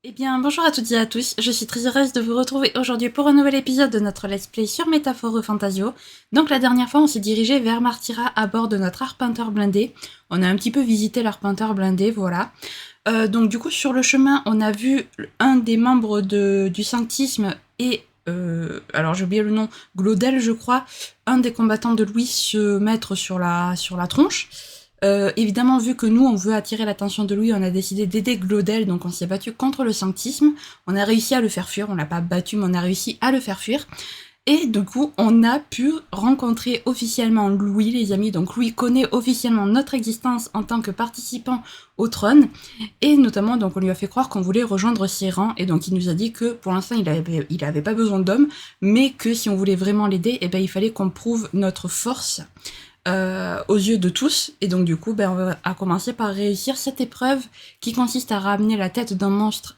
Eh bien, bonjour à toutes et à tous, je suis très heureuse de vous retrouver aujourd'hui pour un nouvel épisode de notre let's play sur Métaphore Fantasio. Donc la dernière fois, on s'est dirigé vers Martyra à bord de notre arpenteur blindé. On a un petit peu visité l'arpenteur blindé, voilà. Donc du coup, sur le chemin, on a vu un des membres du Sanctisme et... alors j'ai oublié le nom, Glaudel je crois, un des combattants de Louis se mettre sur la tronche. Évidemment, vu que nous, on veut attirer l'attention de Louis, on a décidé d'aider Glaudel, donc on s'est battu contre le sanctisme. On a réussi à le faire fuir, on l'a pas battu, mais on a réussi à le faire fuir. Et du coup, on a pu rencontrer officiellement Louis, les amis. Donc Louis connaît officiellement notre existence en tant que participant au trône. Et notamment, donc on lui a fait croire qu'on voulait rejoindre ses rangs. Et donc il nous a dit que pour l'instant, il avait pas besoin d'hommes, mais que si on voulait vraiment l'aider, eh ben, il fallait qu'on prouve notre force. Aux yeux de tous, et donc du coup on va commencer par réussir cette épreuve qui consiste à ramener la tête d'un monstre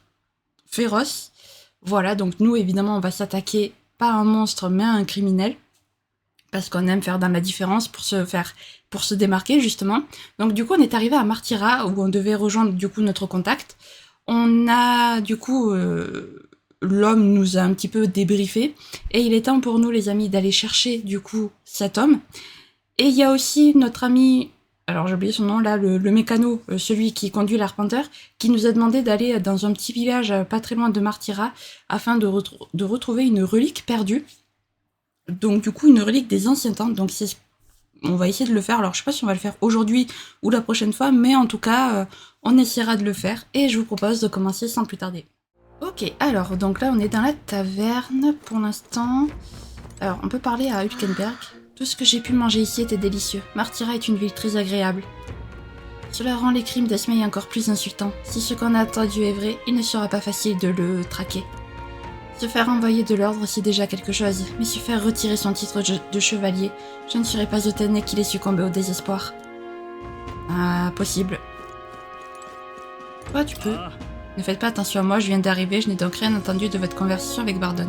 féroce. Voilà, donc nous évidemment on va s'attaquer pas à un monstre mais à un criminel, parce qu'on aime faire dans la différence pour se démarquer justement. Donc du coup on est arrivé à Martyra où on devait rejoindre du coup notre contact. On a du coup l'homme nous a un petit peu débriefé et il est temps pour nous les amis d'aller chercher du coup cet homme. Et il y a aussi notre ami, alors j'ai oublié son nom là, le mécano, celui qui conduit l'arpenteur, qui nous a demandé d'aller dans un petit village pas très loin de Martyra afin de retrouver une relique perdue. Donc du coup une relique des anciens temps, donc on va essayer de le faire, alors je sais pas si on va le faire aujourd'hui ou la prochaine fois, mais en tout cas on essaiera de le faire et je vous propose de commencer sans plus tarder. Ok, alors donc là on est dans la taverne pour l'instant. Alors on peut parler à Hülkenberg. Tout ce que j'ai pu manger ici était délicieux. Martyra est une ville très agréable. Cela rend les crimes d'Esmei encore plus insultants. Si ce qu'on a entendu est vrai, il ne sera pas facile de le traquer. Se faire envoyer de l'ordre, c'est déjà quelque chose, mais se faire retirer son titre de chevalier, je ne serais pas étonné qu'il ait succombé au désespoir. Ah, possible. Toi, tu peux. Ne faites pas attention à moi, je viens d'arriver, je n'ai donc rien entendu de votre conversation avec Bardon.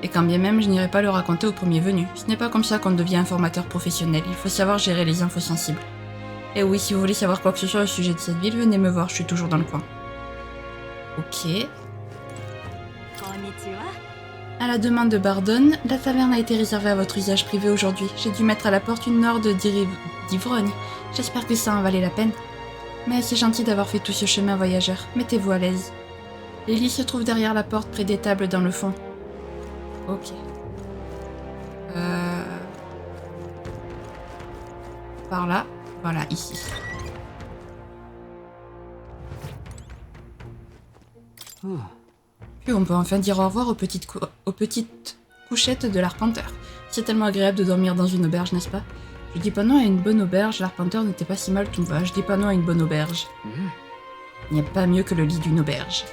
Et quand bien même, je n'irai pas le raconter au premier venu. Ce n'est pas comme ça qu'on devient informateur professionnel, il faut savoir gérer les infos sensibles. Et oui, si vous voulez savoir quoi que ce soit au sujet de cette ville, venez me voir, je suis toujours dans le coin. Ok. À la demande de Bardon, la taverne a été réservée à votre usage privé aujourd'hui. J'ai dû mettre à la porte une horde d'ivrognes. J'espère que ça en valait la peine. Mais c'est gentil d'avoir fait tout ce chemin, voyageur. Mettez-vous à l'aise. Les lits se trouvent derrière la porte, près des tables dans le fond. Ok. Par là. Voilà, ici. Puis on peut enfin dire au revoir aux petites couchettes de l'arpenteur. C'est tellement agréable de dormir dans une auberge, n'est-ce pas? Je dis pas non à une bonne auberge, l'arpenteur n'était pas si mal, tout va. Je dis pas non à une bonne auberge. Il n'y a pas mieux que le lit d'une auberge.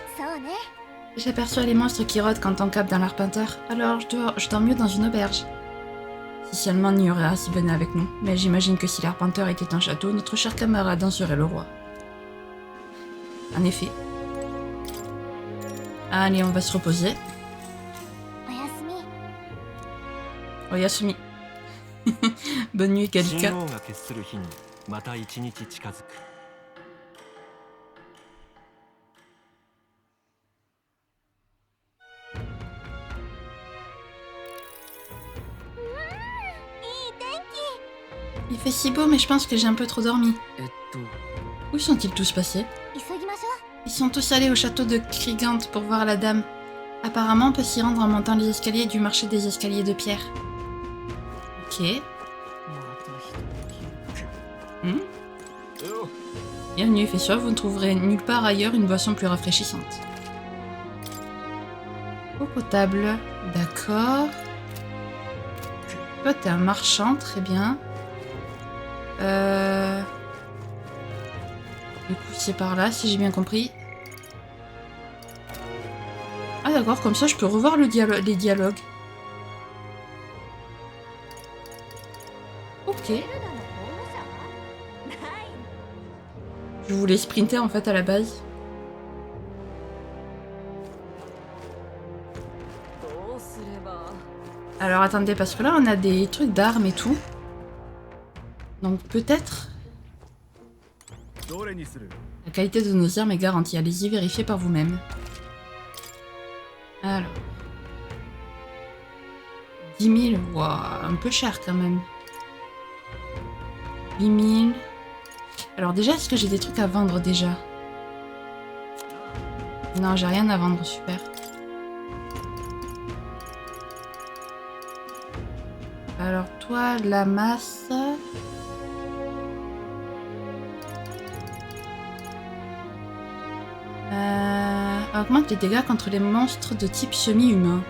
J'aperçois les monstres qui rôdent quand on cape dans l'arpenteur, alors je dors mieux dans une auberge. Si seulement Nioras venait avec nous, mais j'imagine que si l'arpenteur était un château, notre cher camarade en serait le roi. En effet. Allez, on va se reposer. Oyasumi. Bonne nuit, Kalika. Il fait si beau, mais je pense que j'ai un peu trop dormi. Où sont-ils tous passés? Ils sont tous allés au château de Krigant pour voir la dame. Apparemment, on peut s'y rendre en montant les escaliers du marché des escaliers de pierre. Ok. Bienvenue, il fait sûr, vous ne trouverez nulle part ailleurs une boisson plus rafraîchissante. Eau potable, d'accord. Toi, t'es un marchand, très bien. Du coup, c'est par là, si j'ai bien compris. Ah d'accord, comme ça, je peux revoir les dialogues. Ok. Je voulais sprinter, en fait, à la base. Alors, attendez, parce que là, on a des trucs d'armes et tout. Donc, peut-être... La qualité de nos armes est garantie. Allez-y, vérifiez par vous-même. Alors. 10 000, wow, un peu cher quand même. 8 000. Alors déjà, est-ce que j'ai des trucs à vendre déjà? Non, j'ai rien à vendre, super. Alors toi, la masse... augmente les dégâts contre les monstres de type semi-humain.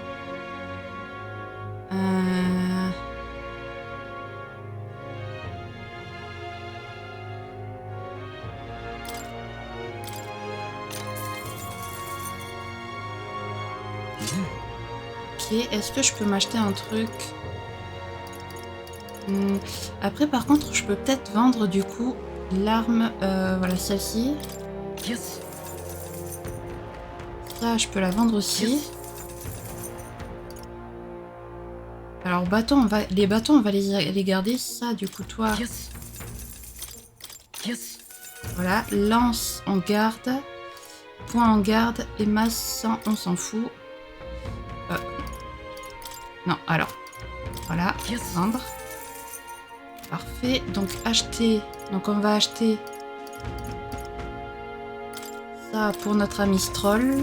Ok, est-ce que je peux m'acheter un truc? Après, par contre, je peux peut-être vendre du coup l'arme, voilà celle-ci. Yes. Ça, je peux la vendre aussi. Alors, bâton, les bâtons, on va les garder. Ça, du coup, toi. Yes. Yes. Voilà, lance, on garde. Point, on garde. Et masse, on s'en fout. Non, alors. Voilà, Yes. vendre. Parfait, donc acheter. Donc, on va acheter ça pour notre ami Stroll.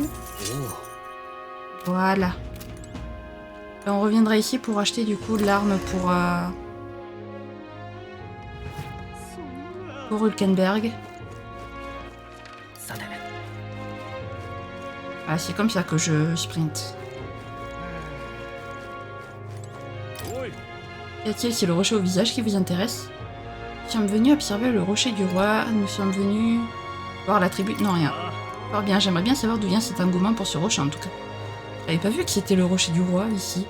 Voilà. Et on reviendra ici pour acheter du coup l'arme pour Hulkenberg. Ah, c'est comme ça que je sprint. Y a-t-il, c'est le rocher au visage qui vous intéresse? Nous sommes venus observer le rocher du roi. Nous sommes venus voir la tribu. Non, rien. Fort bien, j'aimerais bien savoir d'où vient cet engouement pour ce rocher en tout cas. J'avais pas vu que c'était le rocher du roi ici.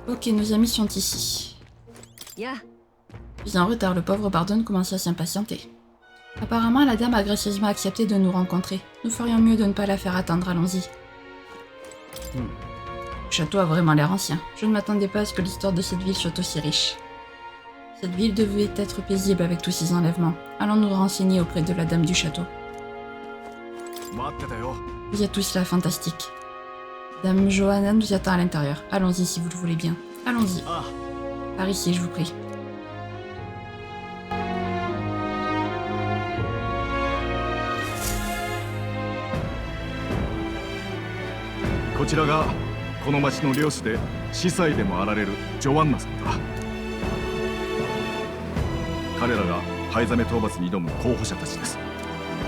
Ok, nos amis sont ici. Puis en retard, le pauvre Bardon commençait à s'impatienter. Apparemment, la dame a gracieusement accepté de nous rencontrer. Nous ferions mieux de ne pas la faire attendre, allons-y. Le château a vraiment l'air ancien. Je ne m'attendais pas à ce que l'histoire de cette ville soit aussi riche. Cette ville devait être paisible avec tous ces enlèvements. Allons nous renseigner auprès de la dame du château. Vous êtes tous là, fantastique. Dame Johanna nous attend à l'intérieur. Allons-y si vous le voulez bien. Allons-y. Par ici, je vous prie. Là, この町の領主で司祭でもあられるジョアンナさんだ。彼らが灰ザメ討伐に挑む候補者たちです。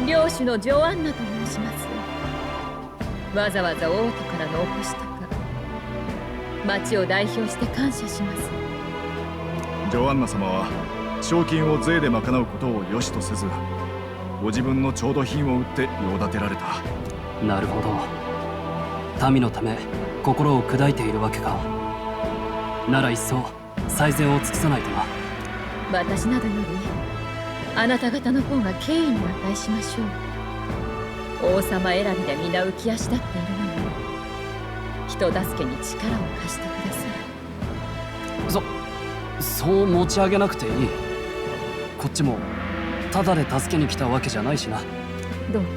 領主のジョアンナと申します。わざわざ王都からのお越しとか、町を代表して感謝します。ジョアンナ様は賞金を税で賄うことを良しとせず、ご自分の調度品を売って用立てられた。なるほど。民のため心を砕いているわけか。なら一層最善を尽くさないとな。私などよりあなた方の方が敬意に値しましょう。王様選びで皆浮き足立っているのに、人助けに力を貸してください。そう持ち上げなくていい。こっちもただで助けに来たわけじゃないしな。どうか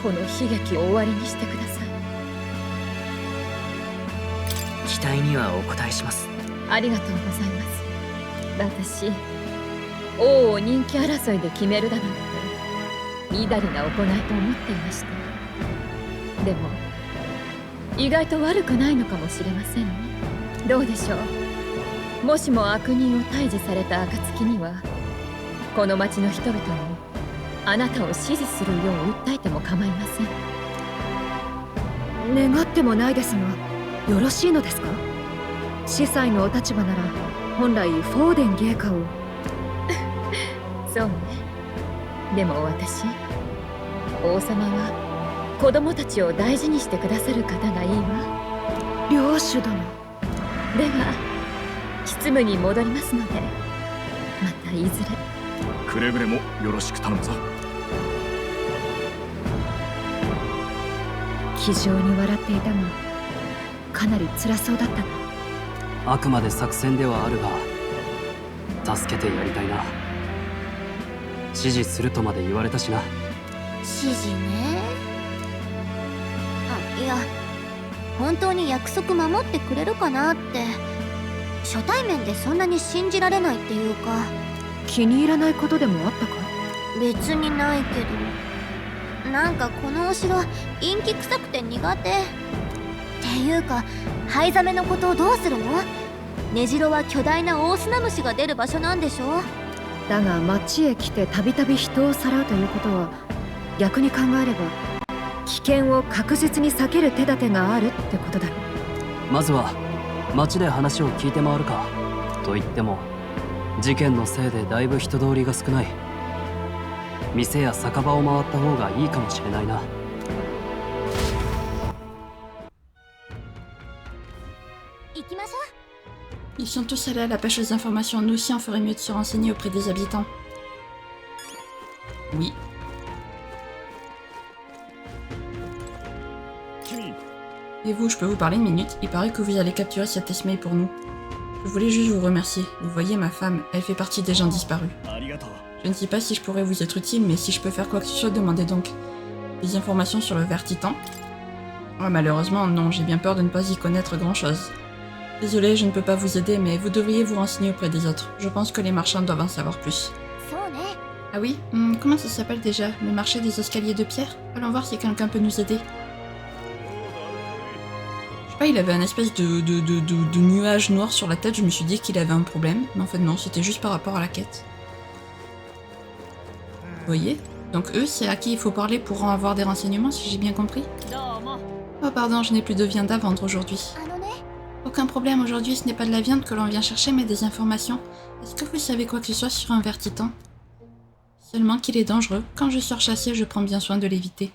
この悲劇を終わりにしてください。期待にはお応えします。ありがとうございます。私、王を人気争いで決めるだなんてみだりな行いと思っていました。でも意外と悪くないのかもしれませんね。どうでしょう。もしも悪人を退治された暁には、この町の人々にあなたを支持するよう訴えても構いません。願ってもないですが、よろしいのですか？司祭のお立場なら本来フォーデン芸家を。そうね。でも私、王様は子供たちを大事にしてくださる方がいいわ。領主殿。では執務に戻りますので、またいずれ。くれぐれもよろしく頼むぞ。気丈に笑っていたが、かなり辛そうだったね。あくまで作戦ではあるが助けてやりたいな。指示するとまで言われたしな。指示ね。あ、いや本当に約束守ってくれるかなって。初対面でそんなに信じられないっていうか。気に入らないことでもあったか？別にないけど、なんかこのお城陰気臭くて苦手っていうか、灰ザメのことをどうするの？根城は巨大なオオスナムシが出る場所なんでしょ？だが町へ来てたびたび人をさらうということは、逆に考えれば危険を確実に避ける手立てがあるってことだろ。まずは町で話を聞いて回るか。と言っても事件のせいでだいぶ人通りが少ない。店や酒場を回った方がいいかもしれないな。行きましょう。Ils sont tous allés à la pêche aux informations. Nous aussi, on ferait mieux de se renseigner auprès des habitants. Oui. Et vous, je peux vous parler une minute? Il paraît que vous allez capturer cette Esmei pour nous. Je voulais juste vous remercier. Vous voyez, ma femme, elle fait partie des gens disparus. Je ne sais pas si je pourrais vous être utile, mais si je peux faire quoi que ce soit, demandez donc. Des informations sur le ver titan? Oh, malheureusement, non, j'ai bien peur de ne pas y connaître grand-chose. Désolé, je ne peux pas vous aider, mais vous devriez vous renseigner auprès des autres. Je pense que les marchands doivent en savoir plus. Ah oui? Comment ça s'appelle déjà? Le marché des escaliers de pierre? Allons voir si quelqu'un peut nous aider. Je sais pas, il avait un espèce de nuage noir sur la tête, je me suis dit qu'il avait un problème. Mais en fait non, c'était juste par rapport à la quête. Vous voyez? Donc eux, c'est à qui il faut parler pour en avoir des renseignements, si j'ai bien compris? Oh pardon, je n'ai plus de viande à vendre aujourd'hui. Aucun problème, aujourd'hui ce n'est pas de la viande que l'on vient chercher, mais des informations. Est-ce que vous savez quoi que ce soit sur un ver titan? Seulement qu'il est dangereux. Quand je suis chassée, je prends bien soin de l'éviter.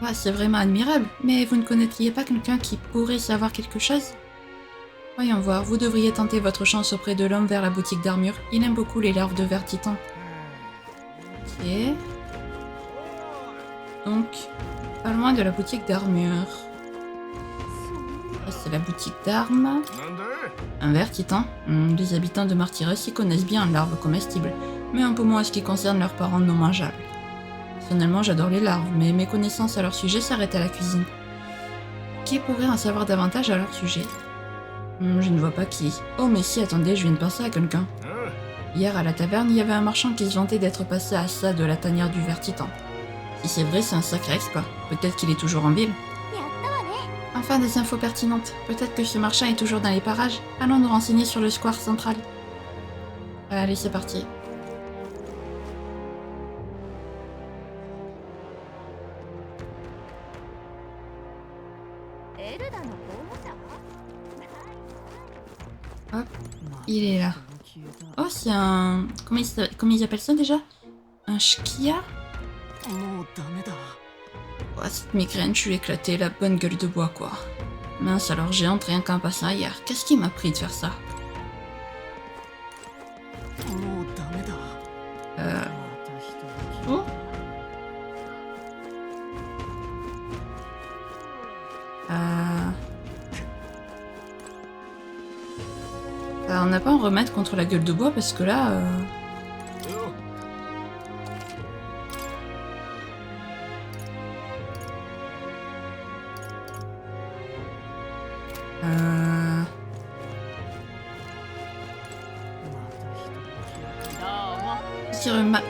Ouais, c'est vraiment admirable, mais vous ne connaîtriez pas quelqu'un qui pourrait savoir quelque chose? Voyons voir, vous devriez tenter votre chance auprès de l'homme vers la boutique d'armure. Il aime beaucoup les larves de ver titan. Ok. Donc, pas loin de la boutique d'armure. C'est la boutique d'armes. Un ver titan. Les habitants de Martyrus y connaissent bien les larves comestibles, mais un peu moins en ce qui concerne leurs parents non mangeables. Personnellement, j'adore les larves, mais mes connaissances à leur sujet s'arrêtent à la cuisine. Qui pourrait en savoir davantage à leur sujet? Je ne vois pas qui. Oh mais si, attendez, je viens de penser à quelqu'un. Hier, à la taverne, il y avait un marchand qui se vantait d'être passé à ça de la tanière du ver titan. Si c'est vrai, c'est un sacré exploit. Peut-être qu'il est toujours en ville. Enfin, des infos pertinentes. Peut-être que ce marchand est toujours dans les parages. Allons nous renseigner sur le square central. Allez, c'est parti. Hop, il est là. Oh, c'est un... Comment ils appellent ça déjà? Un shkia? Oh, cette migraine, je suis éclatée, la bonne gueule de bois, quoi. Mince, alors j'ai honte rien qu'en passant hier. Qu'est-ce qui m'a pris de faire ça? Oh? On n'a pas un remède contre la gueule de bois parce que là...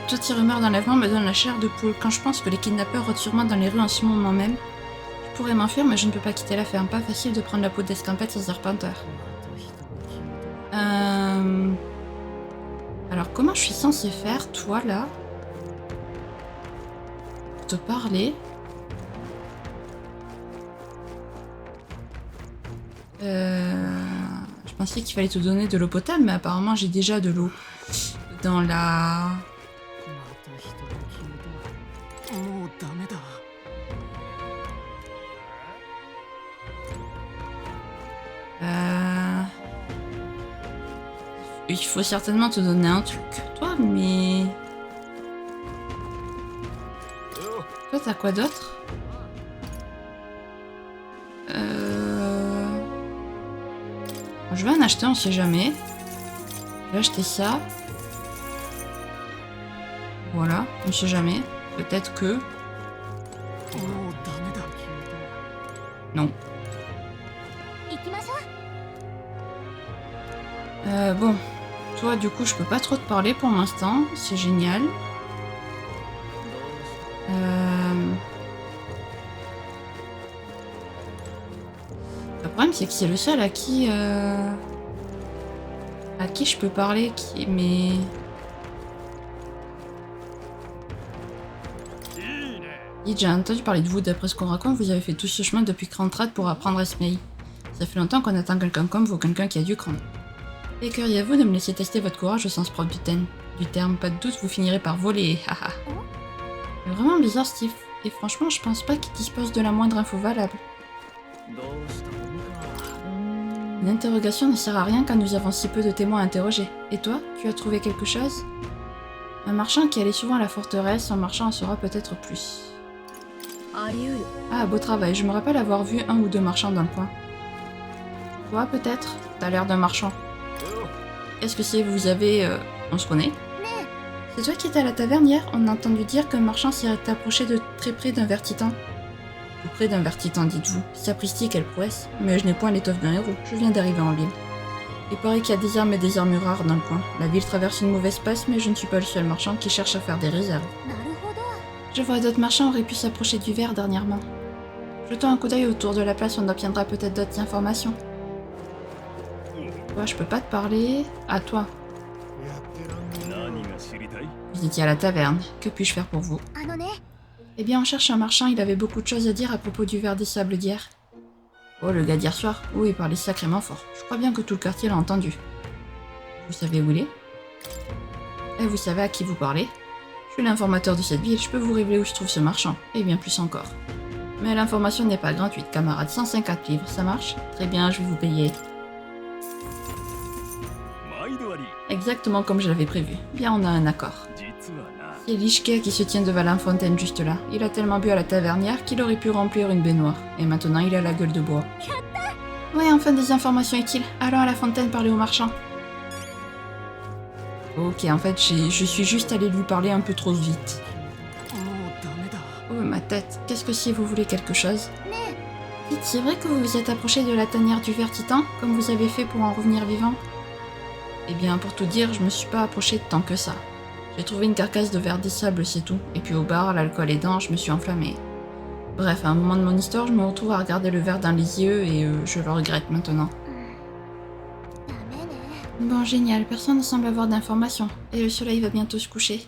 Toute rumeur d'enlèvement me donne la chair de poule. Quand je pense que les kidnappeurs rôdent sûrement dans les rues en ce moment même, je pourrais m'enfuir, mais je ne peux pas quitter la ferme. Pas facile de prendre la peau d'escampette sans arpenteur. Alors, comment je suis censée faire, toi, là? Pour te parler? Je pensais qu'il fallait te donner de l'eau potable, mais apparemment j'ai déjà de l'eau dans la... Il faut certainement te donner un truc, toi, mais... Toi, t'as quoi d'autre? Je vais en acheter, on sait jamais. Je vais acheter ça. Voilà, on sait jamais. Peut-être que... Non. Bon. Toi, du coup, je peux pas trop te parler pour l'instant. C'est génial. Le problème, c'est que c'est le seul à qui je peux parler, mais... Dites, j'ai entendu parler de vous, d'après ce qu'on raconte, vous avez fait tout ce chemin depuis Krantrad pour apprendre Esmei. Ça fait longtemps qu'on attend quelqu'un comme vous, quelqu'un qui a du cran. Et curieux-vous de me laisser tester votre courage au sens propre du terme, pas de doute, vous finirez par voler, haha. C'est vraiment bizarre, Steve. Et franchement, je pense pas qu'il dispose de la moindre info valable. L'interrogation ne sert à rien quand nous avons si peu de témoins à interroger. Et toi, tu as trouvé quelque chose? Un marchand qui allait souvent à la forteresse, un marchand en saura peut-être plus. Ah, beau travail, je me rappelle avoir vu un ou deux marchands dans le coin. Toi, peut-être? T'as l'air d'un marchand. Qu'est-ce que c'est? Vous avez... On se connaît? C'est toi qui étais à la taverne hier? On a entendu dire qu'un marchand s'est approché de très près d'un vertitan. Tout près d'un vertitan, dites-vous. Sapristi, quelle prouesse. Mais je n'ai point l'étoffe d'un héros, je viens d'arriver en ville. Il paraît qu'il y a des armes et des armures rares dans le coin. La ville traverse une mauvaise passe, mais je ne suis pas le seul marchand qui cherche à faire des réserves. Je vois d'autres marchands auraient pu s'approcher du verre dernièrement. Jetons un coup d'œil autour de la place, on obtiendra peut-être d'autres informations. Toi, je peux pas te parler. À toi. Vous étiez à la taverne. Que puis-je faire pour vous? Eh bien, on cherche un marchand, il avait beaucoup de choses à dire à propos du verre des sables d'hier. Oh, le gars d'hier soir? Oui, il parlait sacrément fort. Je crois bien que tout le quartier l'a entendu. Vous savez où il est? Et vous savez à qui vous parlez? Je suis l'informateur de cette ville, je peux vous révéler où se trouve ce marchand, et bien plus encore. Mais l'information n'est pas gratuite, camarade. 150 livres, ça marche? Très bien, je vais vous payer. Exactement comme je l'avais prévu. Bien, on a un accord. C'est Lishke qui se tient devant la fontaine juste là. Il a tellement bu à la tavernière qu'il aurait pu remplir une baignoire. Et maintenant, il a la gueule de bois. Ouais, enfin des informations utiles. Allons à la fontaine parler au marchand. Ok, en fait, je suis juste allée lui parler un peu trop vite. Oh, ma tête. Qu'est-ce que si vous voulez quelque chose? Dites, c'est vrai que vous vous êtes approché de la tanière du Vertitan, comme vous avez fait pour en revenir vivant? Eh bien, pour tout dire, je me suis pas approché tant que ça. J'ai trouvé une carcasse de verre des sables, c'est tout. Et puis au bar, l'alcool aidant, je me suis enflammée. Bref, à un moment de mon histoire, je me retrouve à regarder le verre dans les yeux et je le regrette maintenant. Bon, génial, personne ne semble avoir d'informations. Et le soleil va bientôt se coucher.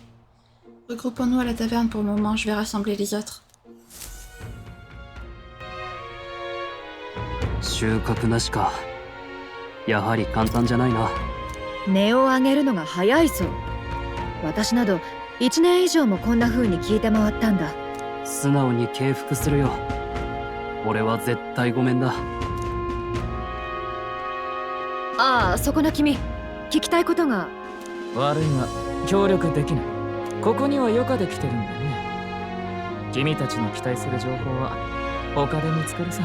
Regroupons-nous à la taverne pour le moment, je vais rassembler les autres. 収穫なしか。やはり簡単じゃないな。値を上げるのが早いぞ。私など1年以上もこんな風に聞いて回ったんだ。素直に敬服するよ。俺は絶対ごめんだ。ああ、そこの君、聞きたいことが。悪いが協力できない。ここには余暇で来てるんだね。君たちの期待する情報は他で見つけるさ。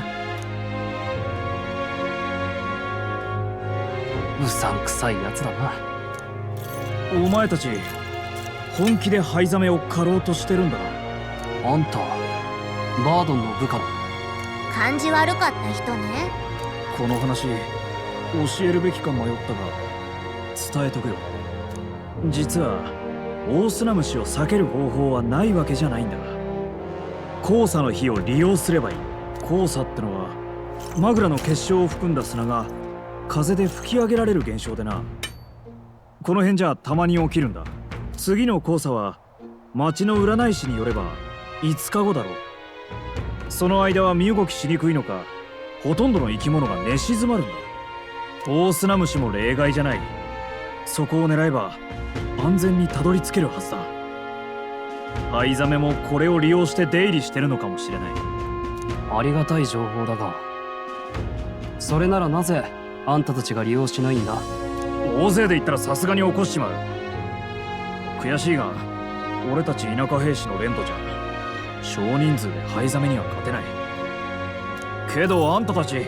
うさんくさいやつだな。お前たち本気で灰ザメを狩ろうとしてるんだな。あんたバードンの部下だ。感じ悪かった人ね。この話教えるべきか迷ったが伝えとくよ。実はオオスナムシを避ける方法はないわけじゃないんだ。黄砂の火を利用すればいい。黄砂ってのはマグラの結晶を含んだ砂が風で吹き上げられる現象でな。この辺じゃたまに起きるんだ。次の黄砂は町の占い師によれば5日後だろう。その間は身動きしにくいのかほとんどの生き物が寝静まるんだ。オオスナムシも例外じゃない。そこを狙えば安全にたどり着けるはずだ。ハイザメもこれを利用して出入りしてるのかもしれない。ありがたい情報だが、それならなぜあんたたちが利用しないんだ？大勢で行ったらさすがに起こしちまう。悔しいが俺たち田舎兵士の連とじゃ少人数でハイザメには勝てない。けどあんたたち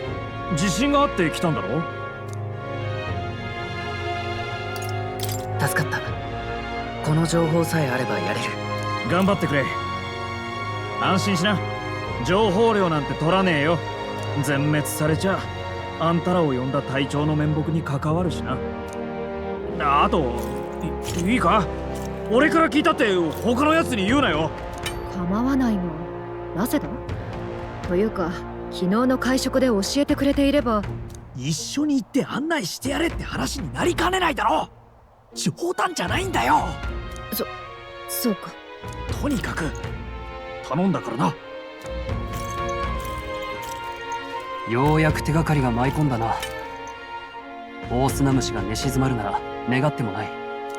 自信があって来たんだろ？助かった。この情報さえあればやれる。頑張ってくれ。安心しな。情報量なんて取らねえよ。全滅されちゃあんたらを呼んだ隊長の面目に関わるしな。あといいか、俺から聞いたって他のやつに言うなよ。構わないの。なぜだ？というか昨日の会食で教えてくれていれば。一緒に行って案内してやれって話になりかねないだろ。冗談じゃないんだよ。そうか。とにかく頼んだからな。ようやく手がかりが舞い込んだな。大砂虫が寝静まるなら願ってもない。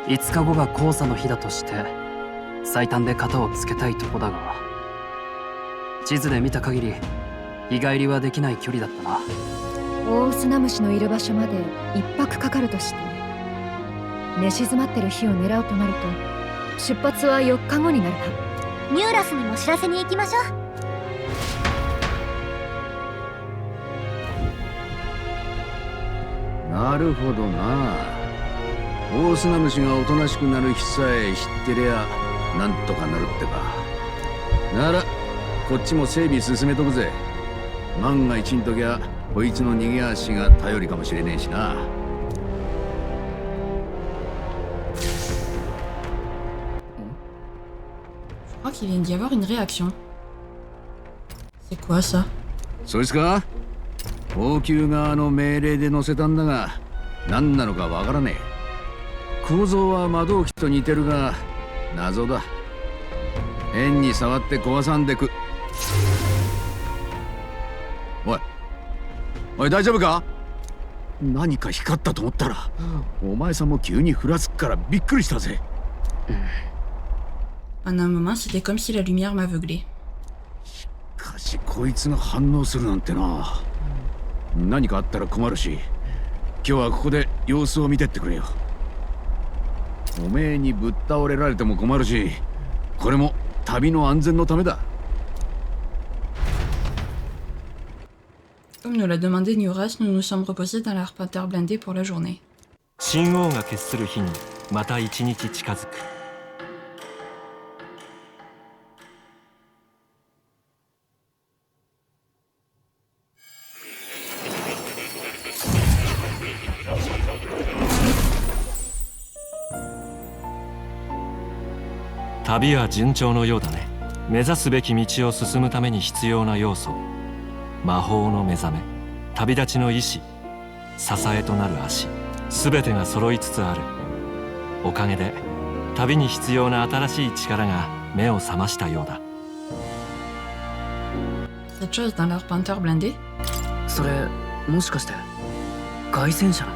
5日後が黄砂の日だとして最短で型をつけたいとこだが、地図で見た限り日帰りはできない距離だったな。大砂虫のいる場所まで1泊かかるとして、寝静まってる日を狙うとなると出発は4日後になるな。ニューラスにも知らせに行きましょう。なるほどな。大砂虫がおとなしくなる日さえ知ってりゃなんとかなるってか。ならこっちも整備進めとくぜ。万が一んときゃこいつの逃げ足が頼りかもしれねえしな。Je crois qu'il vient d'y avoir une réaction. C'est quoi ça? そいつか？王宮側の命令で乗せたんだが何なのかわからねえ。構造は魔導機と似てるが謎だ。変に触って壊さんでく。おい大丈夫か？何か光ったと思ったらお前さんも急にふらつくからびっくりしたぜ。En un moment, c'était comme si la lumière m'aveuglait. しかしこいつが反応するなんてな。何かあったら困るし、今日はここで様子を見てってくれよ。おめえにぶっ倒れられても困るし、これも旅の安全のためだ。Comme nous l'a demandé Nuras, nous nous sommes reposés dans l'arpenteur blindé pour la journée. 神王が決する日にまた一日近づく。旅は順調のようだね。目指すべき道を進むために必要な要素、魔法の目覚め、旅立ちの意志、支えとなる足、すべてが揃いつつある。おかげで旅に必要な新しい力が目を覚ましたようだ。Cette chose dans l'arpenteur blindé? それもしかして凱旋者な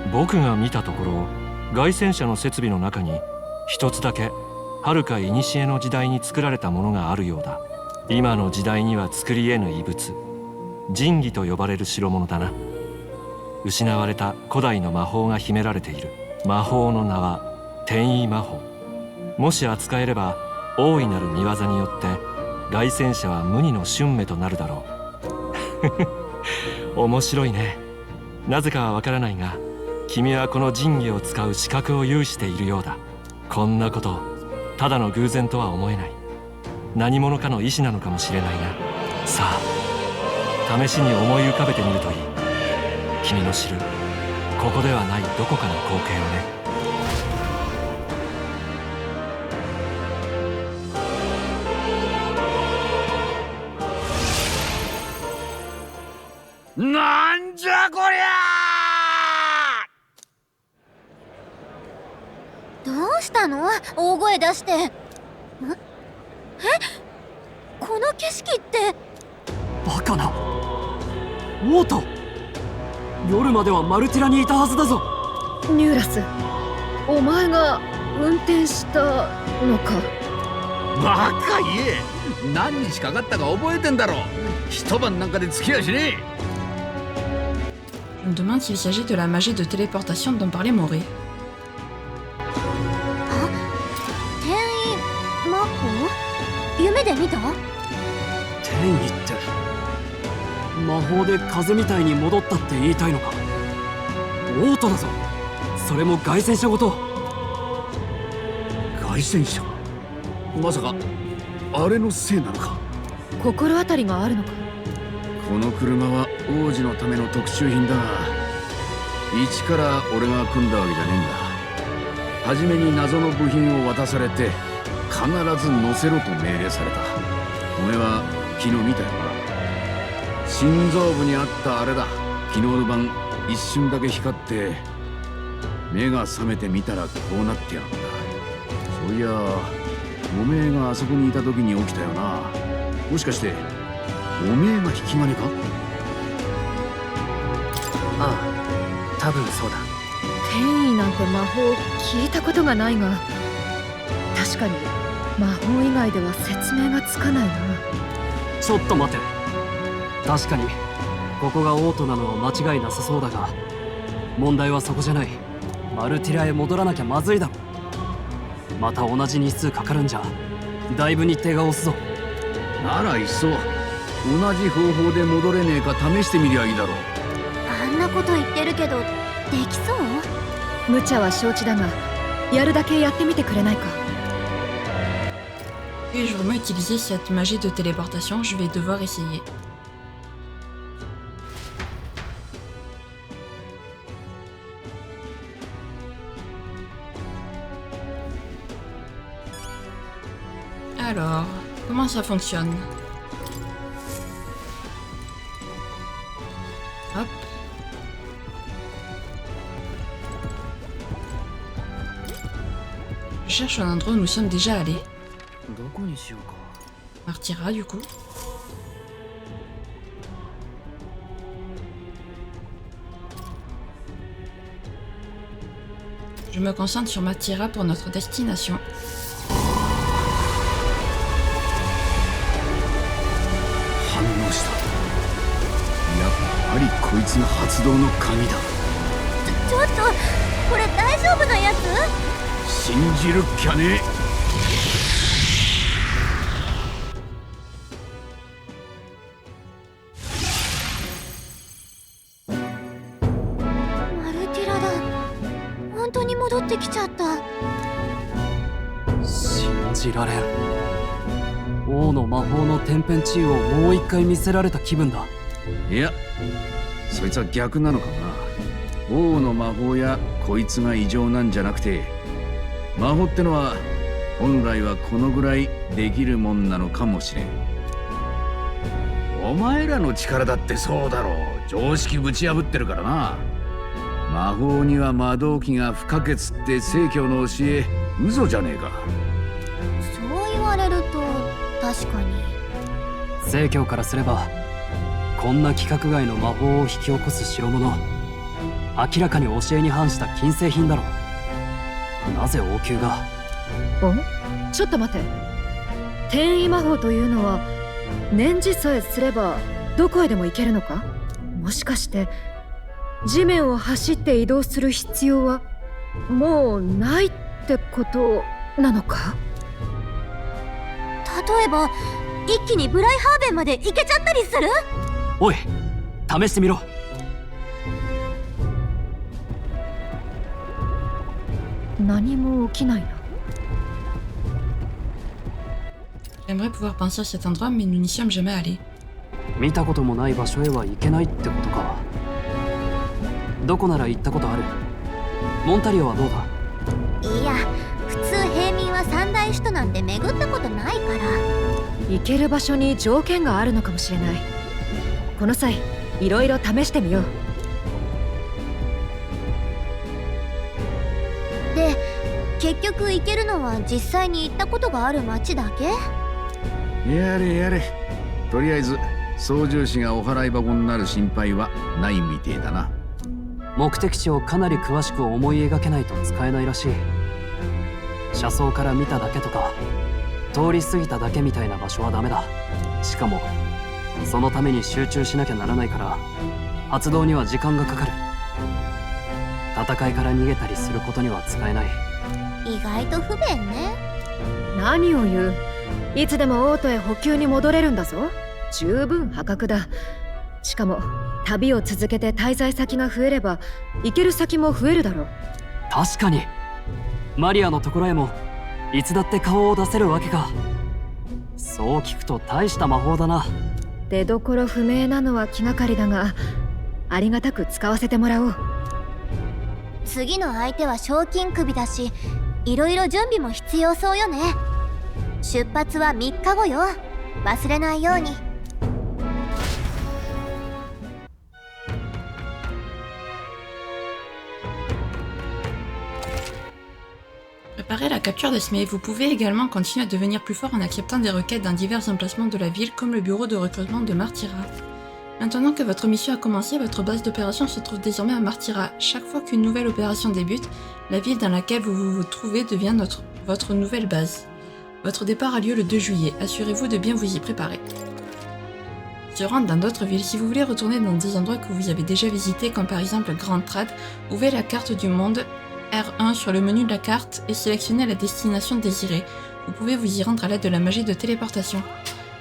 の？僕が見たところ、凱旋者の設備の中に一つだけ遥か古の時代に作られたものがあるようだ。今の時代には作り得ぬ遺物、神器と呼ばれる代物だな。失われた古代の魔法が秘められている。魔法の名は転移魔法。もし扱えれば大いなる見業によって凱旋者は無二の俊美となるだろう面白いね。なぜかはわからないが、君はこの神器を使う資格を有しているようだ。こんなことただの偶然とは思えない。何者かの意志なのかもしれないな。さあ試しに思い浮かべてみるといい。君の知るここではないどこかの光景をね。なんじゃこりゃう。どうしたの？大声出して。え？この景色って。バカなオート、夜まではマルティラにいたはずだぞ。ニューラス、お前が運転したのか？バカ言え。何日かかったか覚えてんだろ。一晩なんかで着きやしねえ。Je me demande s'il s'agit de la magie de téléportation dont parlait Moré. 転移魔法？夢で見た？転移って魔法で風みたいに戻ったって言いたいのか？オートだぞ。それも凱旋者ごと。凱旋者、まさかあれのせいなのか。心当たりがあるのか。この車は王子のための特注品だが、一から俺が組んだわけじゃねえんだ。初めに謎の部品を渡されて必ず乗せろと命令された。お前は昨日見たよな。心臓部にあったあれだ。昨日の晩一瞬だけ光って目が覚めてみたらこうなってやがった。そういやおめえがあそこにいた時に起きたよな。もしかしておめえが引き金か。ああ、多分そうだ。転移なんて魔法聞いたことがないが、確かに魔法以外では説明がつかないな。ちょっと待て。確かにここがオートなのは間違いなさそうだが、問題はそこじゃない。マルティラへ戻らなきゃまずいだろ。また同じ日数かかるんじゃだいぶ日程が押すぞ。ならいっそ同じ方法で戻れねえか試してみりゃいいだろう。あんなこと言ってるけどできそう？無茶は承知だが、やるだけやってみてくれないか。Puis-je vraiment utiliser cette magie de téléportation? Je vais devoir essayer. Alors, comment ça fonctionne? Hop. Je cherche un endroit où nous sommes déjà allés. Martyra, du coup. Je me concentre sur Martyra pour notre destination. Chotto, これ大丈夫なやつ？信じるっきゃね。マルティラだ。本当に戻ってきちゃった。信じられん。王の魔法の天変地異をもう一回見せられた気分だ。いや、そいつは逆なのかもな。王の魔法やこいつが異常なんじゃなくて、魔法ってのは本来はこのぐらいできるもんなのかもしれん。お前らの力だってそうだろう。常識ぶち破ってるからな。魔法には魔導器が不可欠って正教の教え、嘘じゃねえか。そう言われると確かに。正教からすればこんな規格外の魔法を引き起こす代物、明らかに教えに反した禁制品だろう。なぜ王宮が。ちょっと待て。転移魔法というのは念じさえすればどこへでも行けるのか？もしかして地面を走って移動する必要はもうないってことなのか？例えば一気にブライハーベンまで行けちゃったりする？おい、試してみろ。何も起きないな。J'aimerais pouvoir penser à cet endroit, mais nous n'y sommes jamais allés. 見たこともない場所へは行けないってことか。どこなら行ったことある？モンタリオはどうだ？いや、普通平民は三大首都なんて巡ったことないから。行ける場所に条件があるのかもしれない。この際いろいろ試してみよう。で、結局行けるのは実際に行ったことがある町だけ？やれやれ。とりあえず操縦士がお払い箱になる心配はないみてえだな。目的地をかなり詳しく思い描けないと使えないらしい。車窓から見ただけとか通り過ぎただけみたいな場所はダメだ。しかもそのために集中しなきゃならないから発動には時間がかかる。戦いから逃げたりすることには使えない。意外と不便ね。何を言う。いつでもオートへ補給に戻れるんだぞ。十分破格だ。しかも旅を続けて滞在先が増えれば行ける先も増えるだろう。確かにマリアのところへもいつだって顔を出せるわけか。そう聞くと大した魔法だな。出どころ不明なのは気がかりだが、ありがたく使わせてもらおう。次の相手は賞金首だし、いろいろ準備も必要そうよね。出発は3日後よ。忘れないように。Préparez la capture d'Esmé. Vous pouvez également continuer à devenir plus fort en acceptant des requêtes dans divers emplacements de la ville, comme le bureau de recrutement de Martyra. Maintenant que votre mission a commencé, votre base d'opération se trouve désormais à Martyra. Chaque fois qu'une nouvelle opération débute, la ville dans laquelle vous vous trouvez devient votre nouvelle base. Votre départ a lieu le 2 juillet. Assurez-vous de bien vous y préparer. Se rendre dans d'autres villes. Si vous voulez retourner dans des endroits que vous avez déjà visités, comme par exemple Grand Trad, ouvrez la carte du monde R1 sur le menu de la carte et sélectionnez la destination désirée. Vous pouvez vous y rendre à l'aide de la magie de téléportation.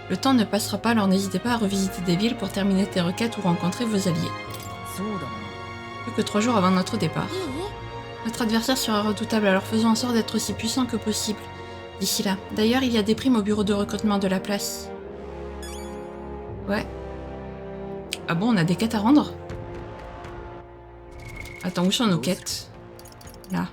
Le temps ne passera pas, alors n'hésitez pas à revisiter des villes pour terminer des requêtes ou rencontrer vos alliés. Plus que 3 jours avant notre départ. Notre adversaire sera redoutable, alors faisons en sorte d'être aussi puissant que possible d'ici là. D'ailleurs, il y a des primes au bureau de recrutement de la place. Ouais. Ah bon, on a des quêtes à rendre? Attends, où sont nos quêtes? Là.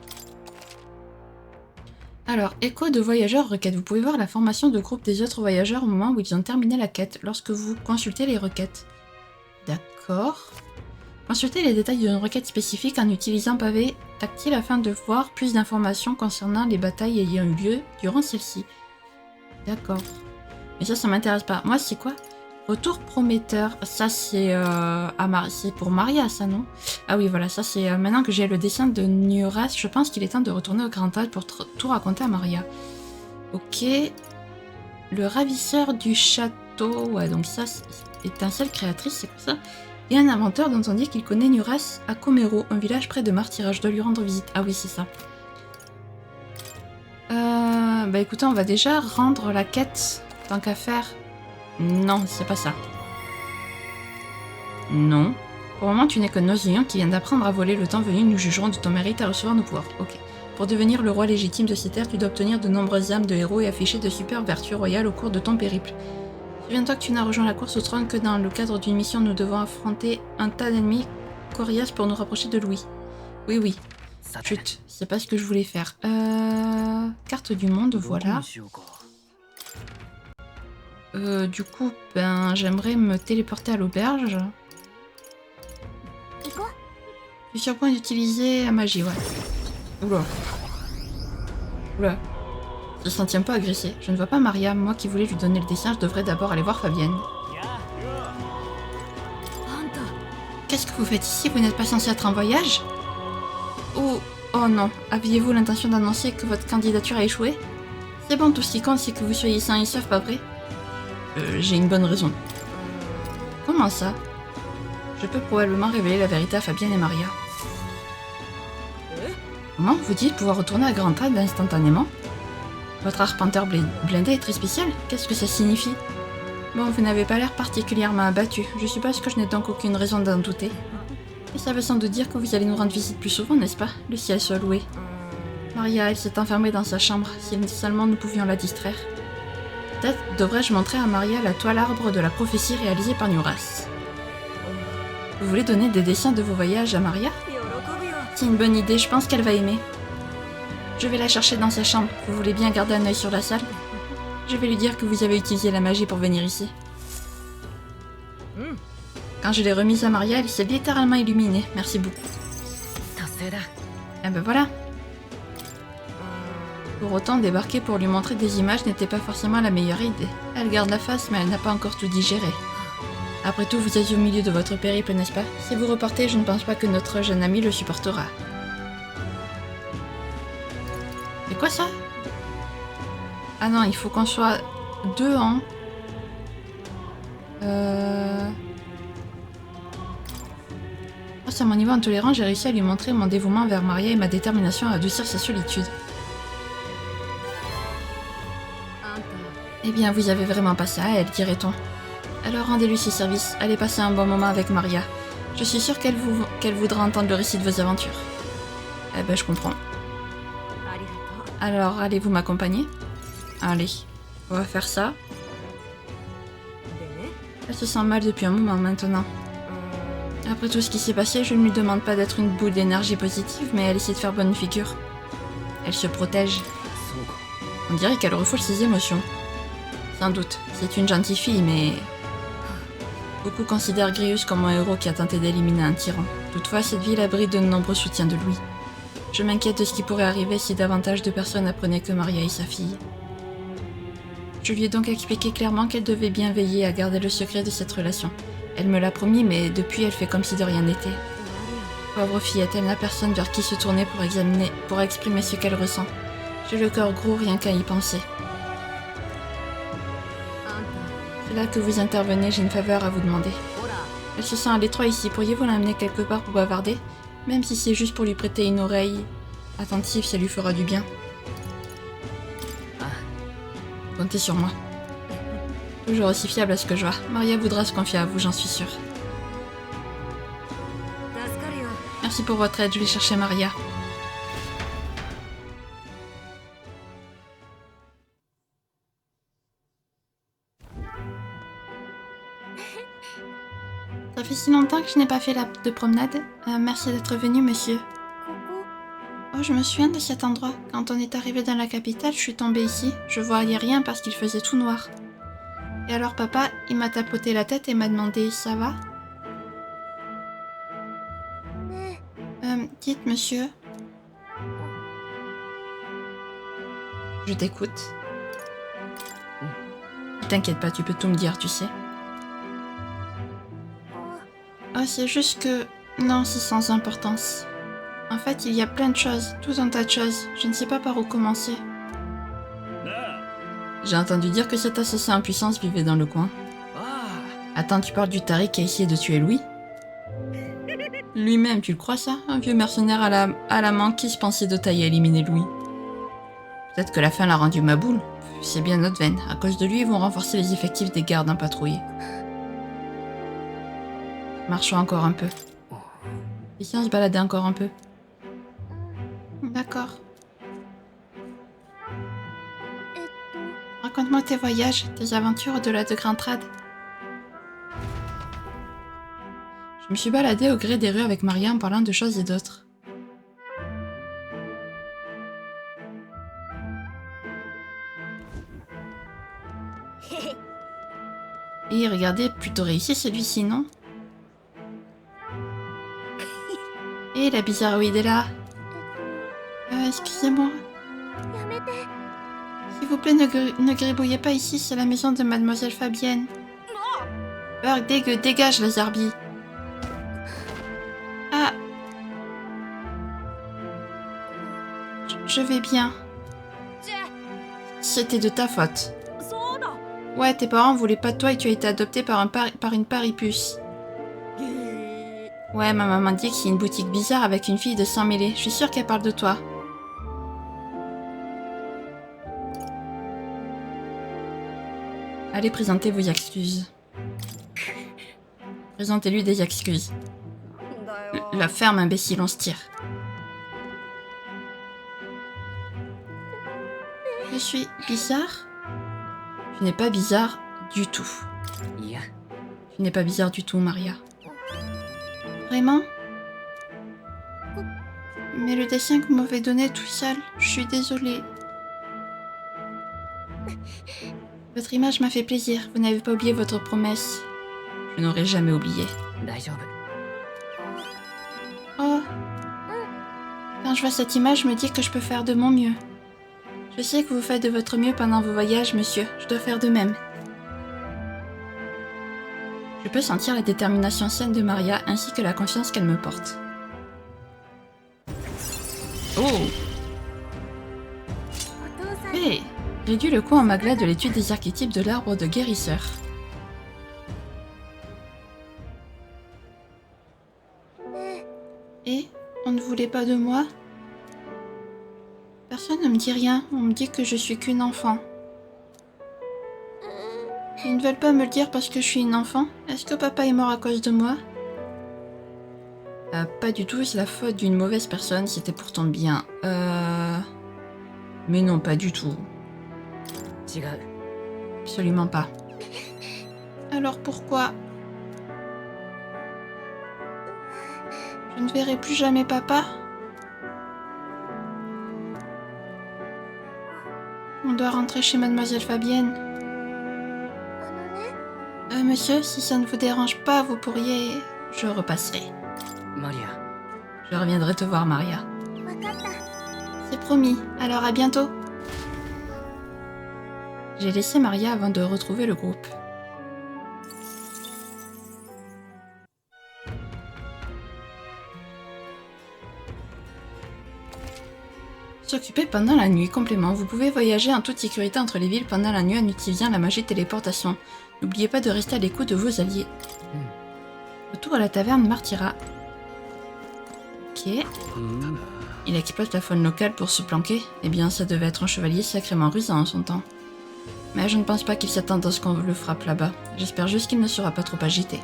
Alors, écho de voyageurs requête. Vous pouvez voir la formation de groupe des autres voyageurs au moment où ils ont terminé la quête, lorsque vous consultez les requêtes. D'accord. Consultez les détails d'une requête spécifique en utilisant pavé tactile afin de voir plus d'informations concernant les batailles ayant eu lieu durant celle-ci. D'accord. Mais ça m'intéresse pas. Moi, c'est quoi? Retour prometteur. Ça, c'est c'est pour Maria, ça, non? Ah oui, voilà, ça, c'est maintenant que j'ai le dessin de Nuras, je pense qu'il est temps de retourner au Grand Trad pour tout raconter à Maria. Ok. Le ravisseur du château. Ouais, donc ça, c'est étincelle créatrice, c'est quoi ça? Et un inventeur dont on dit qu'il connaît Nuras à Komero, un village près de Martyra. Je dois lui rendre visite. Ah oui, c'est ça. Bah écoutez, on va déjà rendre la quête, tant qu'à faire. Non, c'est pas ça. Non. Pour le moment, tu n'es que Nozillon qui vient d'apprendre à voler. Le temps venu, nous jugerons de ton mérite à recevoir nos pouvoirs. Ok. Pour devenir le roi légitime de ces terres, tu dois obtenir de nombreuses âmes de héros et afficher de superbes vertus royales au cours de ton périple. Souviens-toi que tu n'as rejoint la course au trône que dans le cadre d'une mission. Nous devons affronter un tas d'ennemis coriaces pour nous rapprocher de Louis. Oui, oui. Chut, c'est pas ce que je voulais faire. Carte du monde, voilà. Du coup, ben, j'aimerais me téléporter à l'auberge. Je suis sur le point d'utiliser la magie, ouais. Oula. Oula. Ça s'en tient pas agressé. Je ne vois pas Maria. Moi qui voulais lui donner le dessin, je devrais d'abord aller voir Fabienne. Qu'est-ce que vous faites ici? Vous n'êtes pas censé être en voyage? Oh non. Aviez-vous l'intention d'annoncer que votre candidature a échoué? C'est bon, tout ce qui compte, c'est que vous soyez sains et saufs, pas vrai? J'ai une bonne raison. Comment ça? Je peux probablement révéler la vérité à Fabienne et Maria. Comment vous dites pouvoir retourner à Grand Trad instantanément? Votre arpenteur blindé est très spécial. Qu'est-ce que ça signifie? Bon, vous n'avez pas l'air particulièrement abattu. Je suppose que je n'ai donc aucune raison d'en douter. Et ça veut sans doute dire que vous allez nous rendre visite plus souvent, n'est-ce pas? Le ciel soit loué. Maria, elle s'est enfermée dans sa chambre. Si seulement nous pouvions la distraire. Peut-être devrais-je montrer à Maria la toile arbre de la prophétie réalisée par Nuras. Vous voulez donner des dessins de vos voyages à Maria? C'est une bonne idée, je pense qu'elle va aimer. Je vais la chercher dans sa chambre. Vous voulez bien garder un œil sur la salle? Je vais lui dire que vous avez utilisé la magie pour venir ici. Quand je l'ai remise à Maria, elle s'est littéralement illuminée. Merci beaucoup. Eh ben voilà. Pour autant, débarquer pour lui montrer des images n'était pas forcément la meilleure idée. Elle garde la face, mais elle n'a pas encore tout digéré. Après tout, vous êtes au milieu de votre périple, n'est-ce pas? Si vous repartez, je ne pense pas que notre jeune ami le supportera. C'est quoi ça? Ah non, il faut qu'on soit 2 ans. Grâce à mon niveau intolérant, j'ai réussi à lui montrer mon dévouement envers Maria et ma détermination à adoucir sa solitude. Eh bien, vous avez vraiment passé à elle, dirait-on. Alors rendez-lui ses services, allez passer un bon moment avec Maria. Je suis sûre qu'elle voudra entendre le récit de vos aventures. Eh ben, je comprends. Alors, allez-vous m'accompagner? Allez, on va faire ça. Elle se sent mal depuis un moment maintenant. Après tout ce qui s'est passé, je ne lui demande pas d'être une boule d'énergie positive, mais elle essaie de faire bonne figure. Elle se protège. On dirait qu'elle refoule ses émotions. Sans doute, c'est une gentille fille, mais... Beaucoup considèrent Grius comme un héros qui a tenté d'éliminer un tyran. Toutefois, cette ville abrite de nombreux soutiens de lui. Je m'inquiète de ce qui pourrait arriver si davantage de personnes apprenaient que Maria est sa fille. Je lui ai donc expliqué clairement qu'elle devait bien veiller à garder le secret de cette relation. Elle me l'a promis, mais depuis elle fait comme si de rien n'était. Pauvre fillette, elle n'a personne vers qui se tourner pour exprimer ce qu'elle ressent. J'ai le cœur gros rien qu'à y penser. C'est là que vous intervenez, j'ai une faveur à vous demander. Elle se sent à l'étroit ici, pourriez-vous l'amener quelque part pour bavarder? Même si c'est juste pour lui prêter une oreille attentive, ça lui fera du bien. Comptez sur moi. Toujours aussi fiable à ce que je vois. Maria voudra se confier à vous, j'en suis sûre. Merci pour votre aide, je vais chercher Maria. Ça fait si longtemps que je n'ai pas fait de promenade. Merci d'être venu, monsieur. Oh, je me souviens de cet endroit. Quand on est arrivé dans la capitale, je suis tombée ici. Je voyais rien parce qu'il faisait tout noir. Et alors papa, il m'a tapoté la tête et m'a demandé « ça va ?» Dites monsieur. Je t'écoute. T'inquiète pas, tu peux tout me dire, tu sais. Oh, c'est juste que... Non, c'est sans importance. En fait, il y a plein de choses, tout un tas de choses. Je ne sais pas par où commencer. J'ai entendu dire que cet assassin en puissance vivait dans le coin. Attends, tu parles du Tariq qui a essayé de tuer Louis? Lui-même, tu le crois ça? Un vieux mercenaire à la main qui se pensait de taille à éliminer Louis. Peut-être que la fin l'a rendu ma boule. C'est bien notre veine. À cause de lui, ils vont renforcer les effectifs des gardes en patrouille. Marchons encore un peu. Et si on se baladait encore un peu? D'accord. Raconte-moi tes voyages, tes aventures au-delà de Grand Trad. Je me suis baladée au gré des rues avec Maria en parlant de choses et d'autres. Et regardez, plutôt réussi celui-ci, non? Et la bizarroïde est là. Excusez-moi. S'il vous plaît, ne gribouillez pas ici, c'est la maison de Mademoiselle Fabienne. Burg, dégage, la Zarbi. Ah. Je vais bien. C'était de ta faute. Ouais, tes parents voulaient pas de toi et tu as été adopté par une paripuce. Ouais, ma maman dit qu'il y a une boutique bizarre avec une fille de sang mêlé. Je suis sûre qu'elle parle de toi. Allez, présentez vos excuses. Présentez-lui des excuses. La ferme, imbécile, on se tire. Je suis bizarre? Tu n'es pas bizarre du tout. Tu n'es pas bizarre du tout, Maria. Vraiment? Mais le dessin que vous m'avez donné tout seul, je suis désolée. Votre image m'a fait plaisir, vous n'avez pas oublié votre promesse. Je n'aurais jamais oublié. Oh. Quand je vois cette image, je me dis que je peux faire de mon mieux. Je sais que vous faites de votre mieux pendant vos voyages, monsieur. Je dois faire de même. Je peux sentir la détermination saine de Maria ainsi que la confiance qu'elle me porte. Oh! Hé! Réduis le coût en magla de l'étude des archétypes de l'arbre de guérisseur. Et on ne voulait pas de moi? Personne ne me dit rien, on me dit que je suis qu'une enfant. Ils ne veulent pas me le dire parce que je suis une enfant? Est-ce que papa est mort à cause de moi? Pas du tout, c'est la faute d'une mauvaise personne, c'était pourtant bien. Mais non, pas du tout. 違う。 Absolument pas. Alors pourquoi? Je ne verrai plus jamais papa? On doit rentrer chez Mademoiselle Fabienne. Monsieur, si ça ne vous dérange pas, vous pourriez... Je repasserai. マリア。 Je reviendrai te voir, Maria. わかった。 C'est promis. Alors à bientôt. J'ai laissé Maria avant de retrouver le groupe. S'occuper pendant la nuit. Complément. Vous pouvez voyager en toute sécurité entre les villes pendant la nuit en utilisant la magie de téléportation. N'oubliez pas de rester à l'écoute de vos alliés. Retour à la taverne Martyra. Ok. Il exploite la faune locale pour se planquer. Eh bien, ça devait être un chevalier sacrément rusant en son temps. Mais je ne pense pas qu'il s'attende à ce qu'on le frappe là-bas. J'espère juste qu'il ne sera pas trop agité.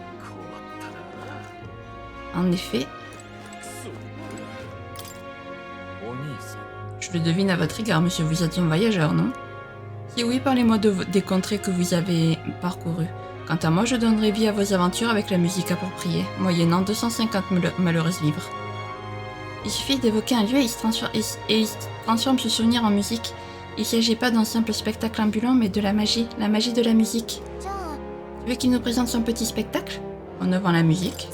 En effet... Je le devine à votre égard, monsieur. Vous êtes un voyageur, non? Si oui, parlez-moi des contrées que vous avez parcourues. Quant à moi, je donnerai vie à vos aventures avec la musique appropriée, moyennant 250 malheureuses livres. Il suffit d'évoquer un lieu et il se transforme ce souvenir en musique. Il ne s'agit pas d'un simple spectacle ambulant, mais de la magie de la musique. じゃあ Tu veux qu'il nous présente son petit spectacle? En avant la musique.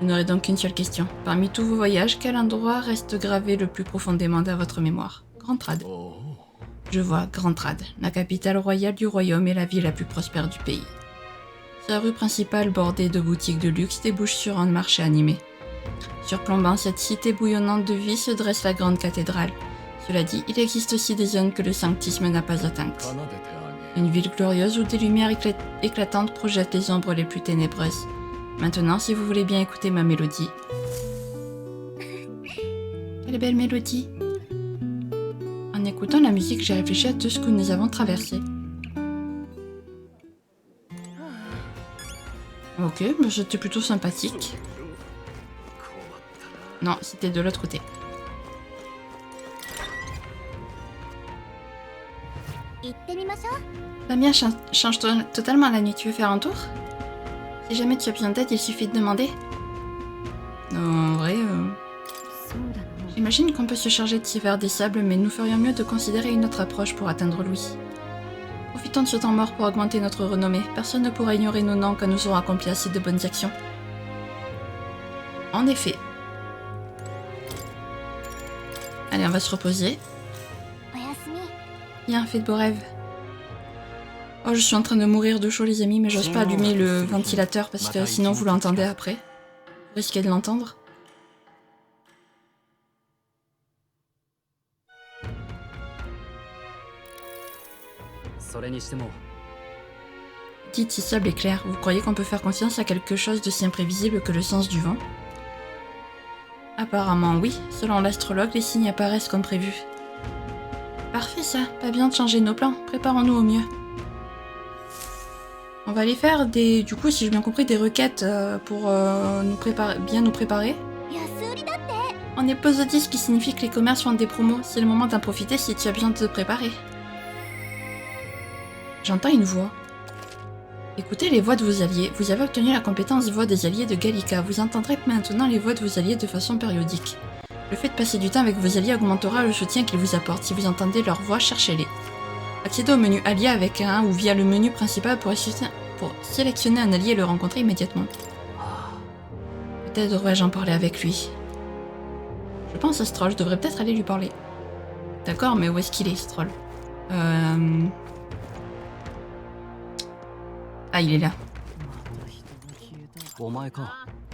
Je n'aurai donc qu'une seule question. Parmi tous vos voyages, quel endroit reste gravé le plus profondément dans votre mémoire? Grantrad. Je vois, Grantrad, la capitale royale du royaume et la ville la plus prospère du pays. Sa rue principale, bordée de boutiques de luxe, débouche sur un marché animé. Surplombant cette cité bouillonnante de vie se dresse la grande cathédrale. Cela dit, il existe aussi des zones que le sanctisme n'a pas atteintes. Une ville glorieuse où des lumières éclatantes projettent les ombres les plus ténébreuses. Maintenant, si vous voulez bien écouter ma mélodie. Quelle belle mélodie! En écoutant la musique, j'ai réfléchi à tout ce que nous avons traversé. Ok, mais c'était plutôt sympathique. Non, c'était de l'autre côté. 行ってみましょう。 L'ambiance change totalement la nuit. Tu veux faire un tour? Si jamais tu as besoin d'aide, il suffit de demander. En vrai, j'imagine qu'on peut se charger de s'y faire des sables, mais nous ferions mieux de considérer une autre approche pour atteindre Louis. Profitons de ce temps mort pour augmenter notre renommée. Personne ne pourra ignorer nos noms quand nous aurons accompli assez de bonnes actions. En effet. Allez, on va se reposer. おやすみ。 Bien, faites de beaux rêves. Oh, je suis en train de mourir de chaud, les amis, mais j'ose pas allumer le ventilateur parce que sinon vous l'entendez après. Vous risquez de l'entendre. Dites si sable est clair, vous croyez qu'on peut faire confiance à quelque chose de si imprévisible que le sens du vent? Apparemment oui, selon l'astrologue, les signes apparaissent comme prévu. Parfait ça, pas bien de changer nos plans, préparons-nous au mieux. On va aller faire du coup, si j'ai bien compris, des requêtes pour bien nous préparer. 安売りだって。 On est pause 10, ce qui signifie que les commerces font des promos. C'est le moment d'en profiter si tu as besoin de te préparer. J'entends une voix. Écoutez les voix de vos alliés. Vous avez obtenu la compétence voix des alliés de Gallica. Vous entendrez maintenant les voix de vos alliés de façon périodique. Le fait de passer du temps avec vos alliés augmentera le soutien qu'ils vous apportent. Si vous entendez leur voix, cherchez-les. Accédez au menu allié avec un ou via le menu principal pour sélectionner un allié et le rencontrer immédiatement. Peut-être devrais-je en parler avec lui. Je pense à Stroll, je devrais peut-être aller lui parler. D'accord, mais où est-ce qu'il est, Stroll? Ah, il est là.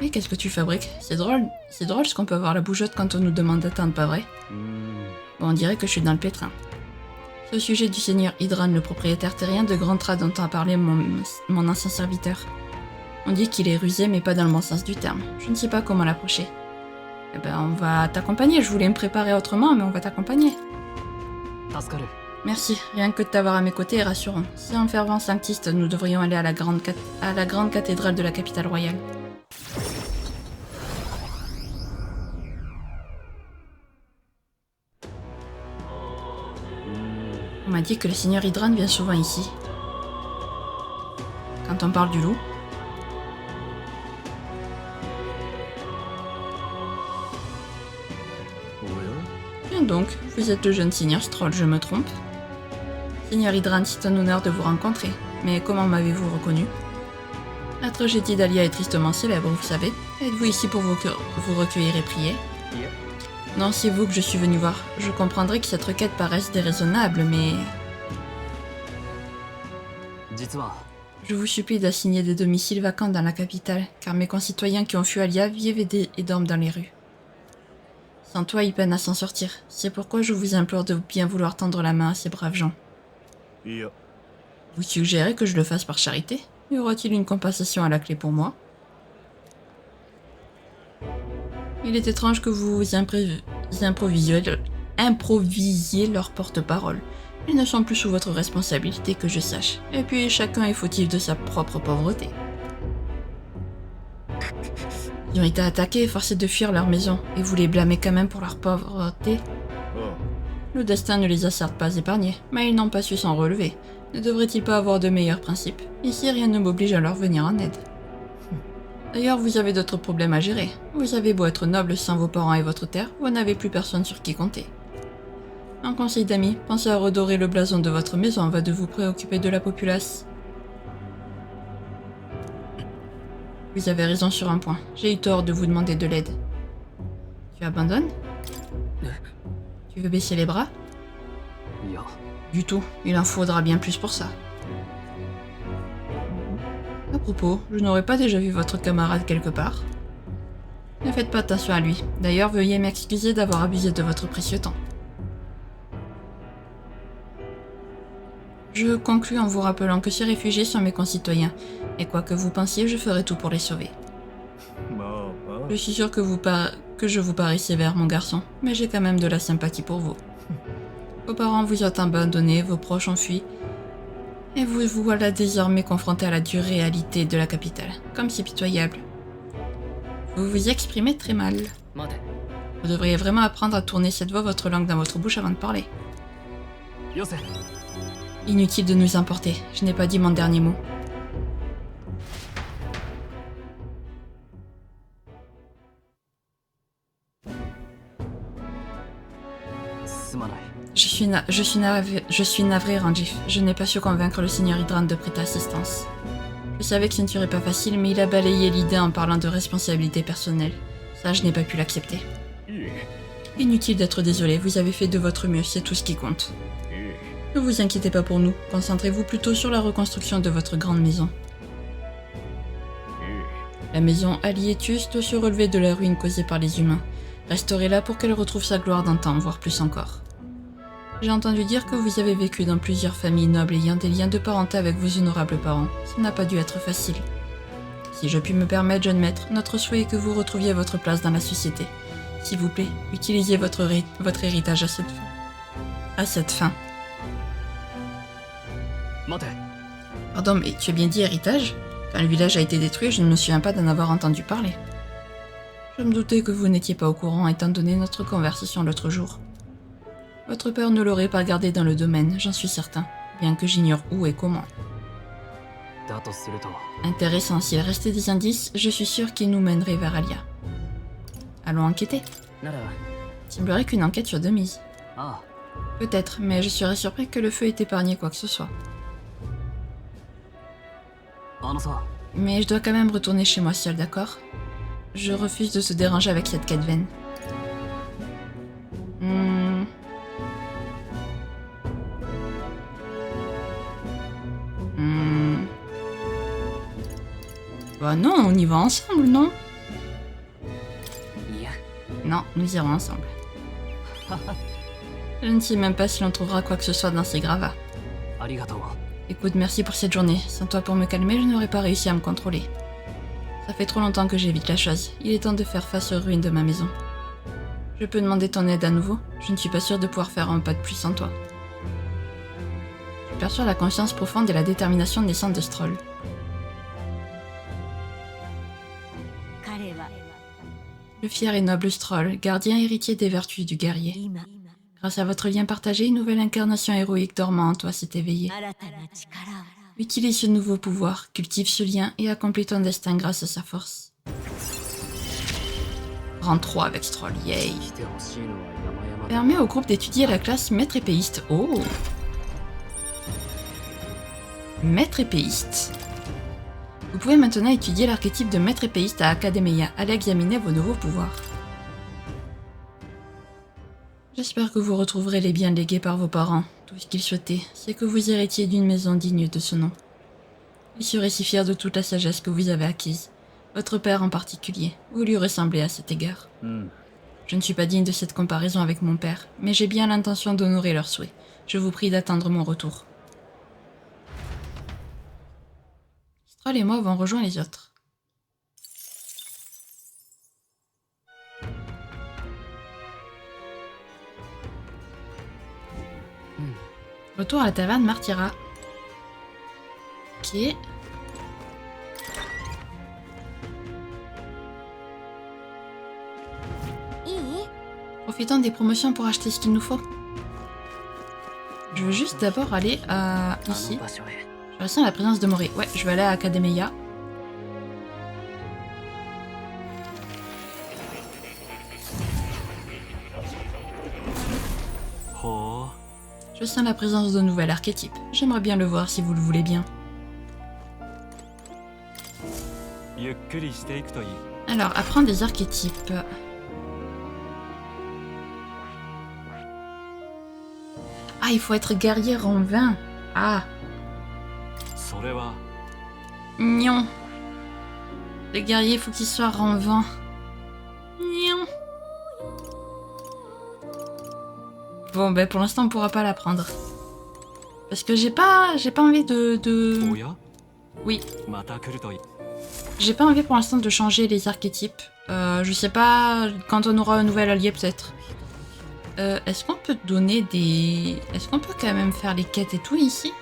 Et qu'est-ce que tu fabriques? C'est drôle ce qu'on peut avoir la bougeotte quand on nous demande d'attendre, pas vrai? Bon, on dirait que je suis dans le pétrin. C'est au sujet du seigneur Hydran, le propriétaire terrien de Grantrad dont a parlé mon ancien serviteur. On dit qu'il est rusé, mais pas dans le bon sens du terme. Je ne sais pas comment l'approcher. Eh ben, on va t'accompagner. Je voulais me préparer autrement, mais on va t'accompagner. Merci, rien que de t'avoir à mes côtés est rassurant. Si un fervent sanctiste, nous devrions aller à la grande cathédrale de la capitale royale. On m'a dit que le seigneur Hydran vient souvent ici. Quand on parle du loup. Bien donc, vous êtes le jeune seigneur Stroll, je me trompe? Seigneur Hydran, c'est un honneur de vous rencontrer. Mais comment m'avez-vous reconnu? La tragédie d'Alia est tristement célèbre, vous savez. Êtes-vous ici pour vous recueillir et prier? Non, c'est vous que je suis venu voir. Je comprendrais que cette requête paraisse déraisonnable, mais... Je vous supplie d'assigner des domiciles vacants dans la capitale, car mes concitoyens qui ont fui Alia vivent et dorment dans les rues. Sans toi, ils peinent à s'en sortir. C'est pourquoi je vous implore de bien vouloir tendre la main à ces braves gens. Vous suggérez que je le fasse par charité? Y aura-t-il une compensation à la clé pour moi? Il est étrange que vous improvisiez leur porte-parole. Ils ne sont plus sous votre responsabilité que je sache. Et puis chacun est fautif de sa propre pauvreté. Ils ont été attaqués et forcés de fuir leur maison, et vous les blâmez quand même pour leur pauvreté. Le destin ne les a certes pas épargnés, mais ils n'ont pas su s'en relever. Ne devraient-ils pas avoir de meilleurs principes? Ici, rien ne m'oblige à leur venir en aide. D'ailleurs, vous avez d'autres problèmes à gérer. Vous avez beau être noble sans vos parents et votre terre, vous n'avez plus personne sur qui compter. Un conseil d'amis, pensez à redorer le blason de votre maison avant de vous préoccuper de la populace. Vous avez raison sur un point. J'ai eu tort de vous demander de l'aide. Tu abandonnes? Tu veux baisser les bras? Du tout. Il en faudra bien plus pour ça. À propos, je n'aurais pas déjà vu votre camarade quelque part? Ne faites pas attention à lui. D'ailleurs, veuillez m'excuser d'avoir abusé de votre précieux temps. Je conclus en vous rappelant que ces réfugiés sont mes concitoyens, et quoi que vous pensiez, je ferai tout pour les sauver. Je suis sûr que je vous parais sévère, mon garçon, mais j'ai quand même de la sympathie pour vous. Vos parents vous ont abandonné, vos proches ont fui, et vous voilà désormais confronté à la dure réalité de la capitale, comme c'est pitoyable. Vous vous exprimez très mal. Vous devriez vraiment apprendre à tourner cette fois votre langue dans votre bouche avant de parler. Inutile de nous emporter, je n'ai pas dit mon dernier mot. Je suis navré, Rangif. Je n'ai pas su convaincre le seigneur Hydran de prêter assistance. Je savais que ce ne serait pas facile, mais il a balayé l'idée en parlant de responsabilité personnelle. Ça, je n'ai pas pu l'accepter. Inutile d'être désolé, vous avez fait de votre mieux, c'est tout ce qui compte. Ne vous inquiétez pas pour nous, concentrez-vous plutôt sur la reconstruction de votre grande maison. La maison Alietus doit se relever de la ruine causée par les humains. Restaurez-la pour qu'elle retrouve sa gloire d'antan, voire plus encore. J'ai entendu dire que vous avez vécu dans plusieurs familles nobles ayant des liens de parenté avec vos honorables parents. Ça n'a pas dû être facile. Si je puis me permettre, jeune maître, notre souhait est que vous retrouviez votre place dans la société. S'il vous plaît, utilisez votre héritage à cette fin. Pardon, mais tu as bien dit héritage? Quand le village a été détruit, je ne me souviens pas d'en avoir entendu parler. Je me doutais que vous n'étiez pas au courant étant donné notre conversation l'autre jour. Votre père ne l'aurait pas gardé dans le domaine, j'en suis certain, bien que j'ignore où et comment. Intéressant, s'il restait des indices, je suis sûr qu'ils nous mèneraient vers Alia. Allons enquêter. Il semblerait qu'une enquête soit de mise. Peut-être, mais je serais surpris que le feu ait épargné quoi que ce soit. Mais je dois quand même retourner chez moi seul, d'accord? Je refuse de se déranger avec cette quête vaine. Bah non, on y va ensemble, non? Non, nous irons ensemble. Je ne sais même pas si l'on trouvera quoi que ce soit dans ces gravats. Écoute, merci pour cette journée. Sans toi pour me calmer, je n'aurais pas réussi à me contrôler. Ça fait trop longtemps que j'évite la chose. Il est temps de faire face aux ruines de ma maison. Je peux demander ton aide à nouveau? Je ne suis pas sûre de pouvoir faire un pas de plus sans toi. Je perçois la conscience profonde et la détermination naissante de Stroll. Le fier et noble Stroll, gardien héritier des vertus du guerrier. Grâce à votre lien partagé, une nouvelle incarnation héroïque dormant en toi s'est éveillée. 新たな力を Utilise ce nouveau pouvoir, cultive ce lien et accomplis ton destin grâce à sa force. Rang 3 avec Stroll, yay. 来てほしいのは山々だ。 Permet au groupe d'étudier la classe maître épéiste. Oh. Maître épéiste. Vous pouvez maintenant étudier l'archétype de maître épéiste à Academia. Allez examiner vos nouveaux pouvoirs. J'espère que vous retrouverez les biens légués par vos parents. Tout ce qu'ils souhaitaient, c'est que vous héritiez d'une maison digne de ce nom. Ils seraient si fiers de toute la sagesse que vous avez acquise. Votre père en particulier. Vous lui ressemblez à cet égard. Je ne suis pas digne de cette comparaison avec mon père, mais j'ai bien l'intention d'honorer leurs souhaits. Je vous prie d'attendre mon retour. Stroll et moi avons rejoint les autres. Retour à la taverne Martyra. Ok.いい Profitons des promotions pour acheter ce qu'il nous faut. Je veux juste d'abord aller à... あの ici. 場所へ。 Je ressens la présence de Mori. Ouais, je vais aller à Academia.ほ Je sens la présence d'un nouvel archétype. J'aimerais bien le voir si vous le voulez bien. うゆっくりしていくといい。 Alors, apprendre des archétypes. Ah, il faut être guerrier rang 20. Ah, それは non. Le guerrier, il faut qu'il soit rang 20. Non. Bon, ben pour l'instant, on pourra pas l'apprendre. Parce que j'ai pas envie de... おや Oui, また来るといい。 j'ai pas envie pour l'instant de changer les archétypes. Je sais pas, quand on aura un nouvel allié peut-être. Est-ce qu'on peut donner des... Est-ce qu'on peut quand même faire les quêtes et tout ici?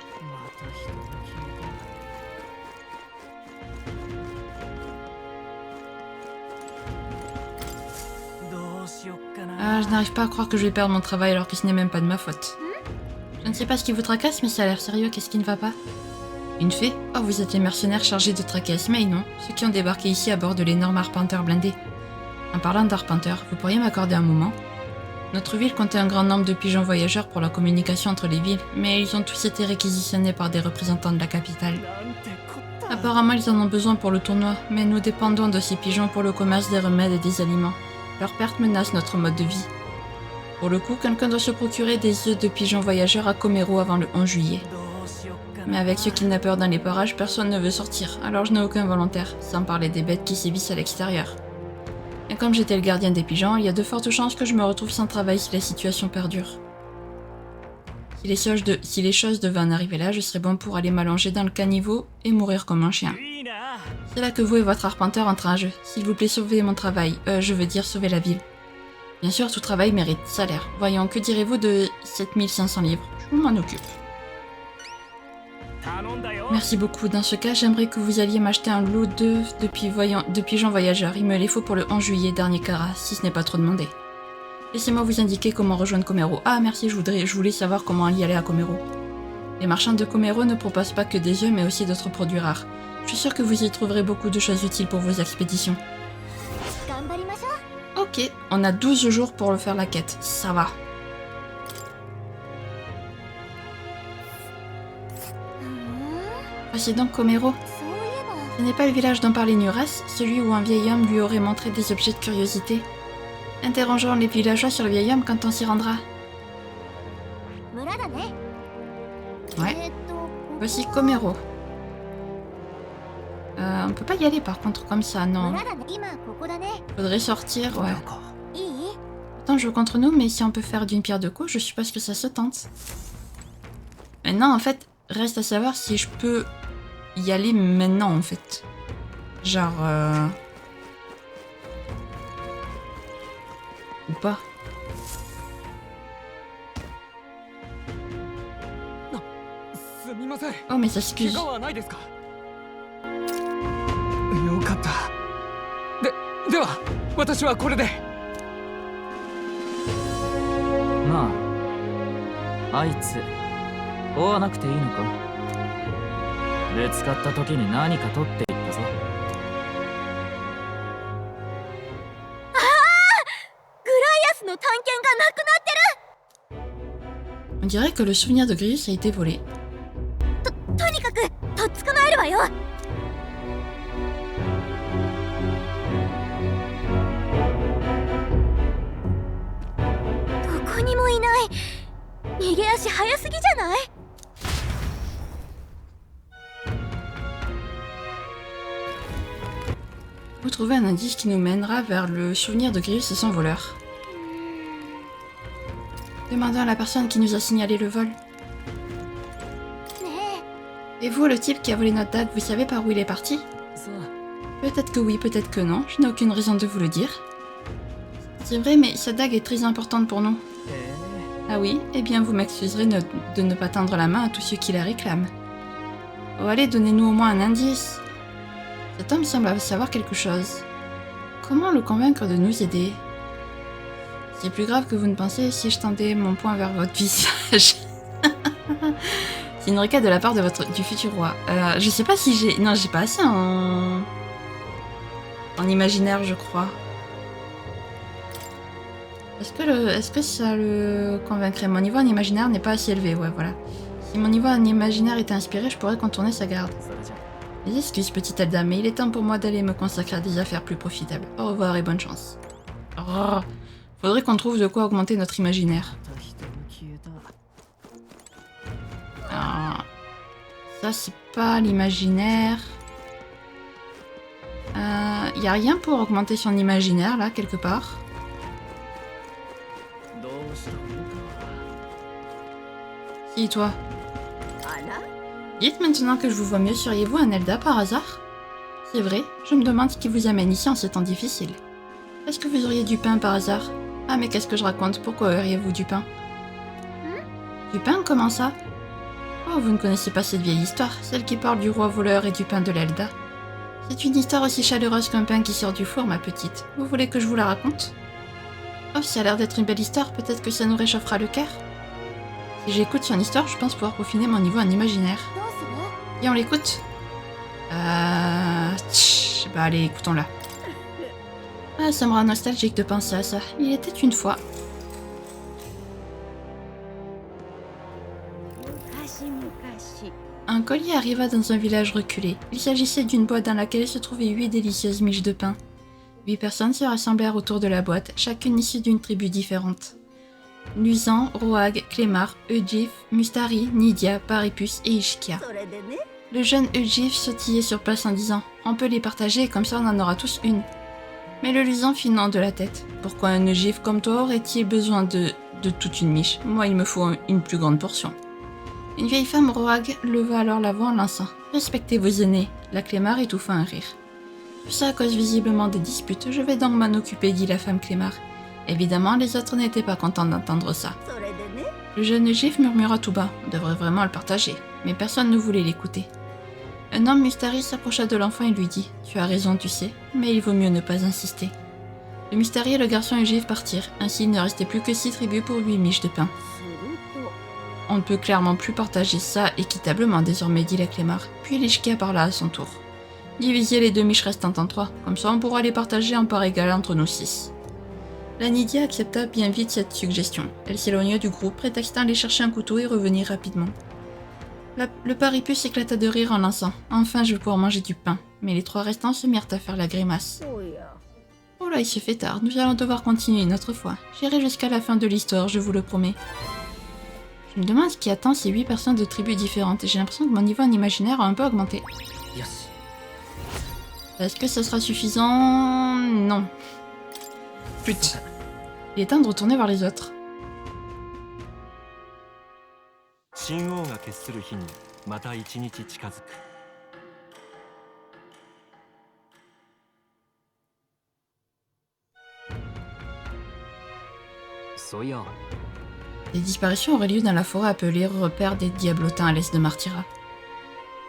Ah, je n'arrive pas à croire que je vais perdre mon travail alors que ce n'est même pas de ma faute. Je ne sais pas ce qui vous tracasse, mais ça a l'air sérieux, qu'est-ce qui ne va pas? Une fée? Oh, vous êtes les mercenaires chargés de traquer Esmei, non? Ceux qui ont débarqué ici à bord de l'énorme arpenteur blindé. En parlant d'arpenteur, vous pourriez m'accorder un moment? Notre ville comptait un grand nombre de pigeons voyageurs pour la communication entre les villes, mais ils ont tous été réquisitionnés par des représentants de la capitale. Apparemment, ils en ont besoin pour le tournoi, mais nous dépendons de ces pigeons pour le commerce des remèdes et des aliments. Leur perte menace notre mode de vie. Pour le coup, quelqu'un doit se procurer des œufs de pigeons voyageurs à Komero avant le 11 juillet. Mais avec ce kidnappeurs dans les parages, personne ne veut sortir, alors je n'ai aucun volontaire, sans parler des bêtes qui sévissent à l'extérieur. Et comme j'étais le gardien des pigeons, il y a de fortes chances que je me retrouve sans travail si la situation perdure. Si les choses devaient en arriver là, je serais bon pour aller m'allonger dans le caniveau et mourir comme un chien. C'est là que vous et votre arpenteur entrent en jeu. S'il vous plaît, sauvez mon travail. Je veux dire sauver la ville. Bien sûr, tout travail mérite salaire. Voyons, que direz-vous de 7500 livres? Je m'en occupe. Merci beaucoup. Dans ce cas, j'aimerais que vous alliez m'acheter un lot d'œufs de pigeons voyageurs. Il me les faut pour le 11 juillet, dernier carat, si ce n'est pas trop demandé. Laissez-moi vous indiquer comment rejoindre Komero. Ah, merci, je voulais savoir comment y aller à Komero. Les marchands de Komero ne proposent pas que des œufs, mais aussi d'autres produits rares. Je suis sûr que vous y trouverez beaucoup de choses utiles pour vos expéditions. 頑張りましょう Ok, on a 12 jours pour le faire la quête. Ça va. Voici donc Komero. そういえば Ce n'est pas le village dont parlait Nuras, celui où un vieil homme lui aurait montré des objets de curiosité. Interrogeons les villageois sur le vieil homme quand on s'y rendra. 村だね Ouais. Voici Komero. On peut pas y aller par contre comme ça, non. 村だね今ここだね Faudrait sortir, ouais. いい Attends, je joue contre nous, mais si on peut faire d'une pierre deux coups, je suppose que ça se tente. Maintenant, en fait, reste à savoir si je peux y aller maintenant, en fait. Genre... Ou pas. Oh, mais ça s'excuse. よかったでは私はこれでまああいつ追わなくていいのか？ぶつかった時に何か取っていったぞ。の探検がなくなってる。 On dirait que le souvenir de Grius a été volé. とにかくとっ捕まえるわよ。どこにもいない。逃げ足早すぎじゃない？ Vous trouvez un indice qui nous mènera vers le souvenir de Grius et son voleur. Demandons à la personne qui nous a signalé le vol. Et vous, le type qui a volé notre dague, vous savez par où il est parti? Peut-être que oui, peut-être que non. Je n'ai aucune raison de vous le dire. C'est vrai, mais cette dague est très importante pour nous. Ah oui? Eh bien, vous m'excuserez de ne pas tendre la main à tous ceux qui la réclament. Oh, allez, donnez-nous au moins un indice. Cet homme semble savoir quelque chose. Comment le convaincre de nous aider? C'est plus grave que vous ne pensez si je tendais mon poing vers votre visage. C'est une requête de la part de du futur roi. Je sais pas si j'ai... Non, j'ai pas assez en imaginaire, je crois. Est-ce que ça le convaincrait? Mon niveau en imaginaire n'est pas assez élevé, ouais, voilà. Si mon niveau en imaginaire était inspiré, je pourrais contourner sa garde. Mes excuses, petite Elda, mais il est temps pour moi d'aller me consacrer à des affaires plus profitables. Au revoir et bonne chance. Oh, faudrait qu'on trouve de quoi augmenter notre imaginaire. Alors, ça, c'est pas l'imaginaire. Y a rien pour augmenter son imaginaire, là, quelque part. Si, toi. Dites maintenant que je vous vois mieux, seriez-vous un Elda par hasard? C'est vrai, je me demande ce qui vous amène ici en ce temps difficile. Est-ce que vous auriez du pain par hasard? Ah mais qu'est-ce que je raconte? Pourquoi auriez-vous du pain? Du pain? Comment ça? Oh, vous ne connaissez pas cette vieille histoire, celle qui parle du roi voleur et du pain de l'Elda. C'est une histoire aussi chaleureuse qu'un pain qui sort du four, ma petite. Vous voulez que je vous la raconte? Oh, ça a l'air d'être une belle histoire, peut-être que ça nous réchauffera le cœur. Si j'écoute son histoire, je pense pouvoir peaufiner mon niveau en imaginaire. Et on l'écoute? Bah allez, écoutons-la. Ah, ça me rend nostalgique de penser à ça. Il était une fois. Un collier arriva dans un village reculé. Il s'agissait d'une boîte dans laquelle se trouvaient 8 délicieuses miches de pain. 8 personnes se rassemblèrent autour de la boîte, chacune issue d'une tribu différente. Luisan, Roag, Clémar, Eugif, Mustari, Nydia, Paripus et Ishkia. Le jeune Eugif sautillait sur place en disant « On peut les partager, comme ça on en aura tous une. » Mais le Luisan fit non de la tête. « Pourquoi un Eugif comme toi aurait-il besoin de toute une miche? Moi il me faut une plus grande portion. » Une vieille femme Roag leva alors la voix en lançant « Respectez vos aînés !» La Clémar étouffa un rire. « Tout ça à cause visiblement des disputes, je vais donc m'en occuper, dit la femme Clémar. » Évidemment, les autres n'étaient pas contents d'entendre ça. Le jeune Eugif murmura tout bas, on devrait vraiment le partager, mais personne ne voulait l'écouter. Un homme Mustari s'approcha de l'enfant et lui dit « Tu as raison, tu sais, mais il vaut mieux ne pas insister. » Le Mustari et le garçon Eugif partirent, ainsi il ne restait plus que 6 tribus pour 8 miches de pain. On ne peut clairement plus partager ça équitablement désormais, dit la Clémar, puis l'Ishkia parla à son tour. Divisez les 2 miches restantes en 3, comme ça on pourra les partager en part égale entre nous 6. La Nydia accepta bien vite cette suggestion. Elle s'éloigna du groupe, prétextant aller chercher un couteau et revenir rapidement. Le Paripus éclata de rire en lançant « Enfin, je vais pouvoir manger du pain !» Mais les 3 restants se mirent à faire la grimace. Oh là, il se fait tard, nous allons devoir continuer une autre fois. J'irai jusqu'à la fin de l'histoire, je vous le promets. Je me demande ce qui attend ces 8 personnes de tribus différentes, et j'ai l'impression que mon niveau en imaginaire a un peu augmenté. Est-ce que ça sera suffisant? Non. Pute. Il est temps de retourner voir les autres. Des disparitions auraient lieu dans la forêt appelée repère des Diablotins à l'est de Martyra.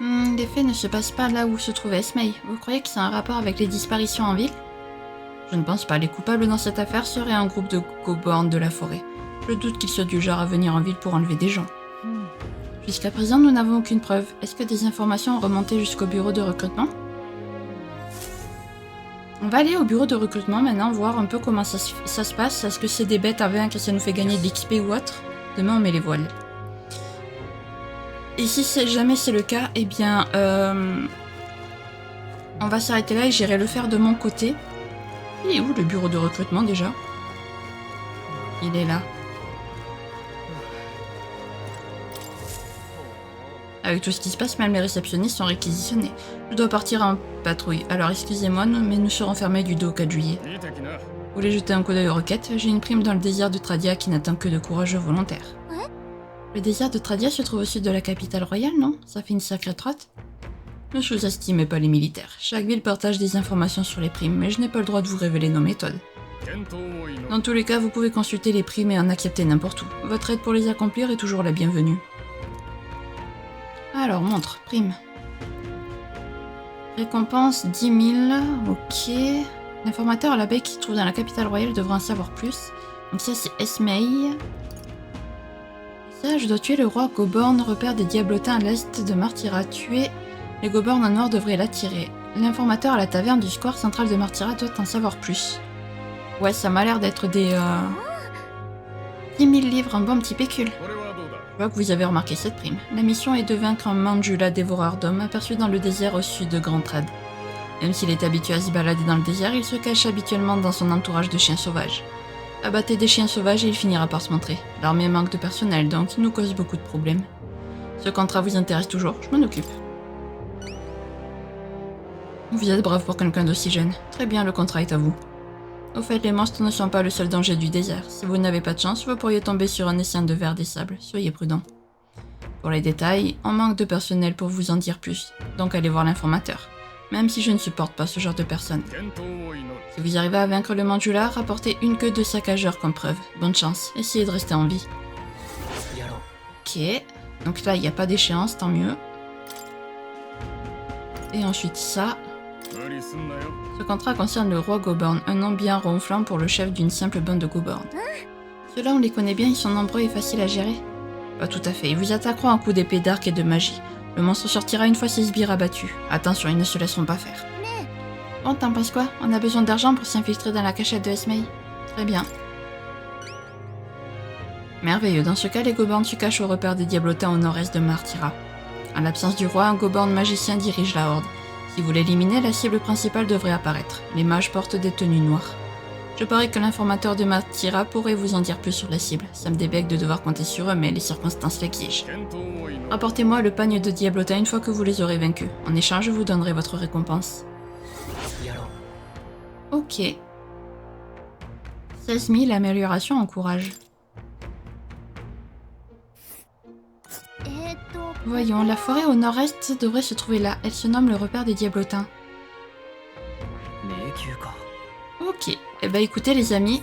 Les faits ne se passent pas là où se trouvait Esmei. Vous croyez que c'est un rapport avec les disparitions en ville? Je ne pense pas. Les coupables dans cette affaire seraient un groupe de Goborn de la forêt. Je doute qu'il soit du genre à venir en ville pour enlever des gens. Jusqu'à présent, nous n'avons aucune preuve. Est-ce que des informations ont remonté jusqu'au bureau de recrutement? On va aller au bureau de recrutement maintenant, voir un peu comment ça se passe. Est-ce que c'est des bêtes à vaincre et ça nous fait gagner de l'XP ou autre? Demain, on met les voiles. Et si jamais c'est le cas, eh bien, on va s'arrêter là et j'irai le faire de mon côté. Il est où le bureau de recrutement déjà? Il est là. Avec tout ce qui se passe, même les réceptionnistes sont réquisitionnés. Je dois partir en patrouille. Alors excusez-moi, mais nous serons fermés du 2 au 4 juillet. Vous voulez jeter un coup d'œil aux requêtes? J'ai une prime dans le désert de Tradia qui n'attend que de courageux volontaires. Le désert de Tradia se trouve au sud de la capitale royale, non? Ça fait une sacrée trotte. Ne sous-estimez pas les militaires. Chaque ville partage des informations sur les primes, mais je n'ai pas le droit de vous révéler nos méthodes. Dans tous les cas, vous pouvez consulter les primes et en accepter n'importe où. Votre aide pour les accomplir est toujours la bienvenue. Alors, montre, prime. Récompense 10 000, ok. L'informateur à la baie qui se trouve dans la capitale royale devra en savoir plus. Donc ça, c'est Esmei. Ça, je dois tuer le roi Goborn, repère des diablotins à l'est de Martyra. Tuer les Goborn en noir devrait l'attirer. L'informateur à la taverne du square central de Martyra doit en savoir plus. Ouais, ça m'a l'air d'être des... 10 000 livres, un bon petit pécule. Je vois que vous avez remarqué cette prime. La mission est de vaincre un Manjula dévoreur d'hommes aperçu dans le désert au sud de Grand Trad. Même s'il est habitué à se balader dans le désert, il se cache habituellement dans son entourage de chiens sauvages. Abattez des chiens sauvages et il finira par se montrer. L'armée manque de personnel, donc il nous cause beaucoup de problèmes. Ce contrat vous intéresse toujours? Je m'en occupe. Vous êtes brave pour quelqu'un d'aussi jeune. Très bien, le contrat est à vous. Au fait, les monstres ne sont pas le seul danger du désert. Si vous n'avez pas de chance, vous pourriez tomber sur un essaim de vers des sables. Soyez prudent. Pour les détails, on manque de personnel pour vous en dire plus, donc allez voir l'informateur. Même si je ne supporte pas ce genre de personnes. Si vous arrivez à vaincre le Manjula, rapportez une queue de saccageur comme preuve. Bonne chance, essayez de rester en vie. Ok, donc là il n'y a pas d'échéance, tant mieux. Et ensuite ça. Ce contrat concerne le roi Goborn, un nom bien ronflant pour le chef d'une simple bande de Goborn. Ceux-là on les connaît bien, ils sont nombreux et faciles à gérer. Pas tout à fait, ils vous attaqueront en coup d'épée d'arc et de magie. Le monstre sortira une fois ses sbires abattus. Attention, ils ne se laisseront pas faire. Bon, t'en penses quoi? On a besoin d'argent pour s'infiltrer dans la cachette de Esmei. Très bien. Merveilleux, dans ce cas, les Goborn se cachent au repère des diablotins au nord-est de Martyra. En l'absence du roi, un Goborn magicien dirige la horde. Si vous l'éliminez, la cible principale devrait apparaître. Les mages portent des tenues noires. Je parie que l'informateur de Martyra pourrait vous en dire plus sur la cible. Ça me débecte de devoir compter sur eux, mais les circonstances l'exigent. Rapportez-moi le pagne de diablotin une fois que vous les aurez vaincus. En échange, je vous donnerai votre récompense. Ok. 16 000 améliorations en courage. Voyons, la forêt au nord-est devrait se trouver là. Elle se nomme le repère des diablotins. Ok. Eh ben écoutez les amis,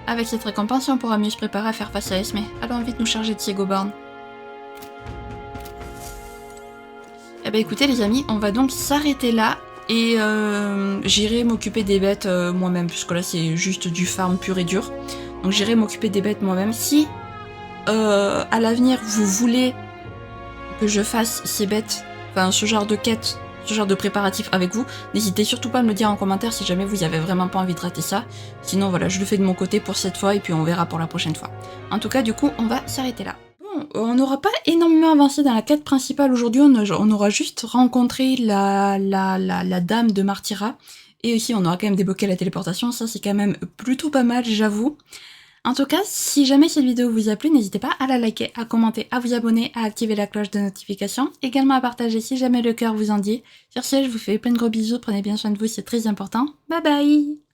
avec cette récompense on pourra mieux se préparer à faire face à Esmei. Allons vite nous charger de ces Goborn. Eh ben écoutez les amis, on va donc s'arrêter là et j'irai m'occuper des bêtes moi-même, puisque là c'est juste du farm pur et dur. Donc j'irai m'occuper des bêtes moi-même. Si à l'avenir vous voulez que je fasse ces bêtes, enfin ce genre de quête, ce genre de préparatif avec vous, n'hésitez surtout pas à me le dire en commentaire si jamais vous avez vraiment pas envie de rater ça. Sinon voilà, je le fais de mon côté pour cette fois et puis on verra pour la prochaine fois. En tout cas du coup on va s'arrêter là. Bon, on n'aura pas énormément avancé dans la quête principale aujourd'hui, on aura juste rencontré la dame de Martyra. Et aussi on aura quand même débloqué la téléportation, ça c'est quand même plutôt pas mal j'avoue. En tout cas, si jamais cette vidéo vous a plu, n'hésitez pas à la liker, à commenter, à vous abonner, à activer la cloche de notification, également à partager si jamais le cœur vous en dit. Sur ce, je vous fais plein de gros bisous, prenez bien soin de vous, c'est très important. Bye bye!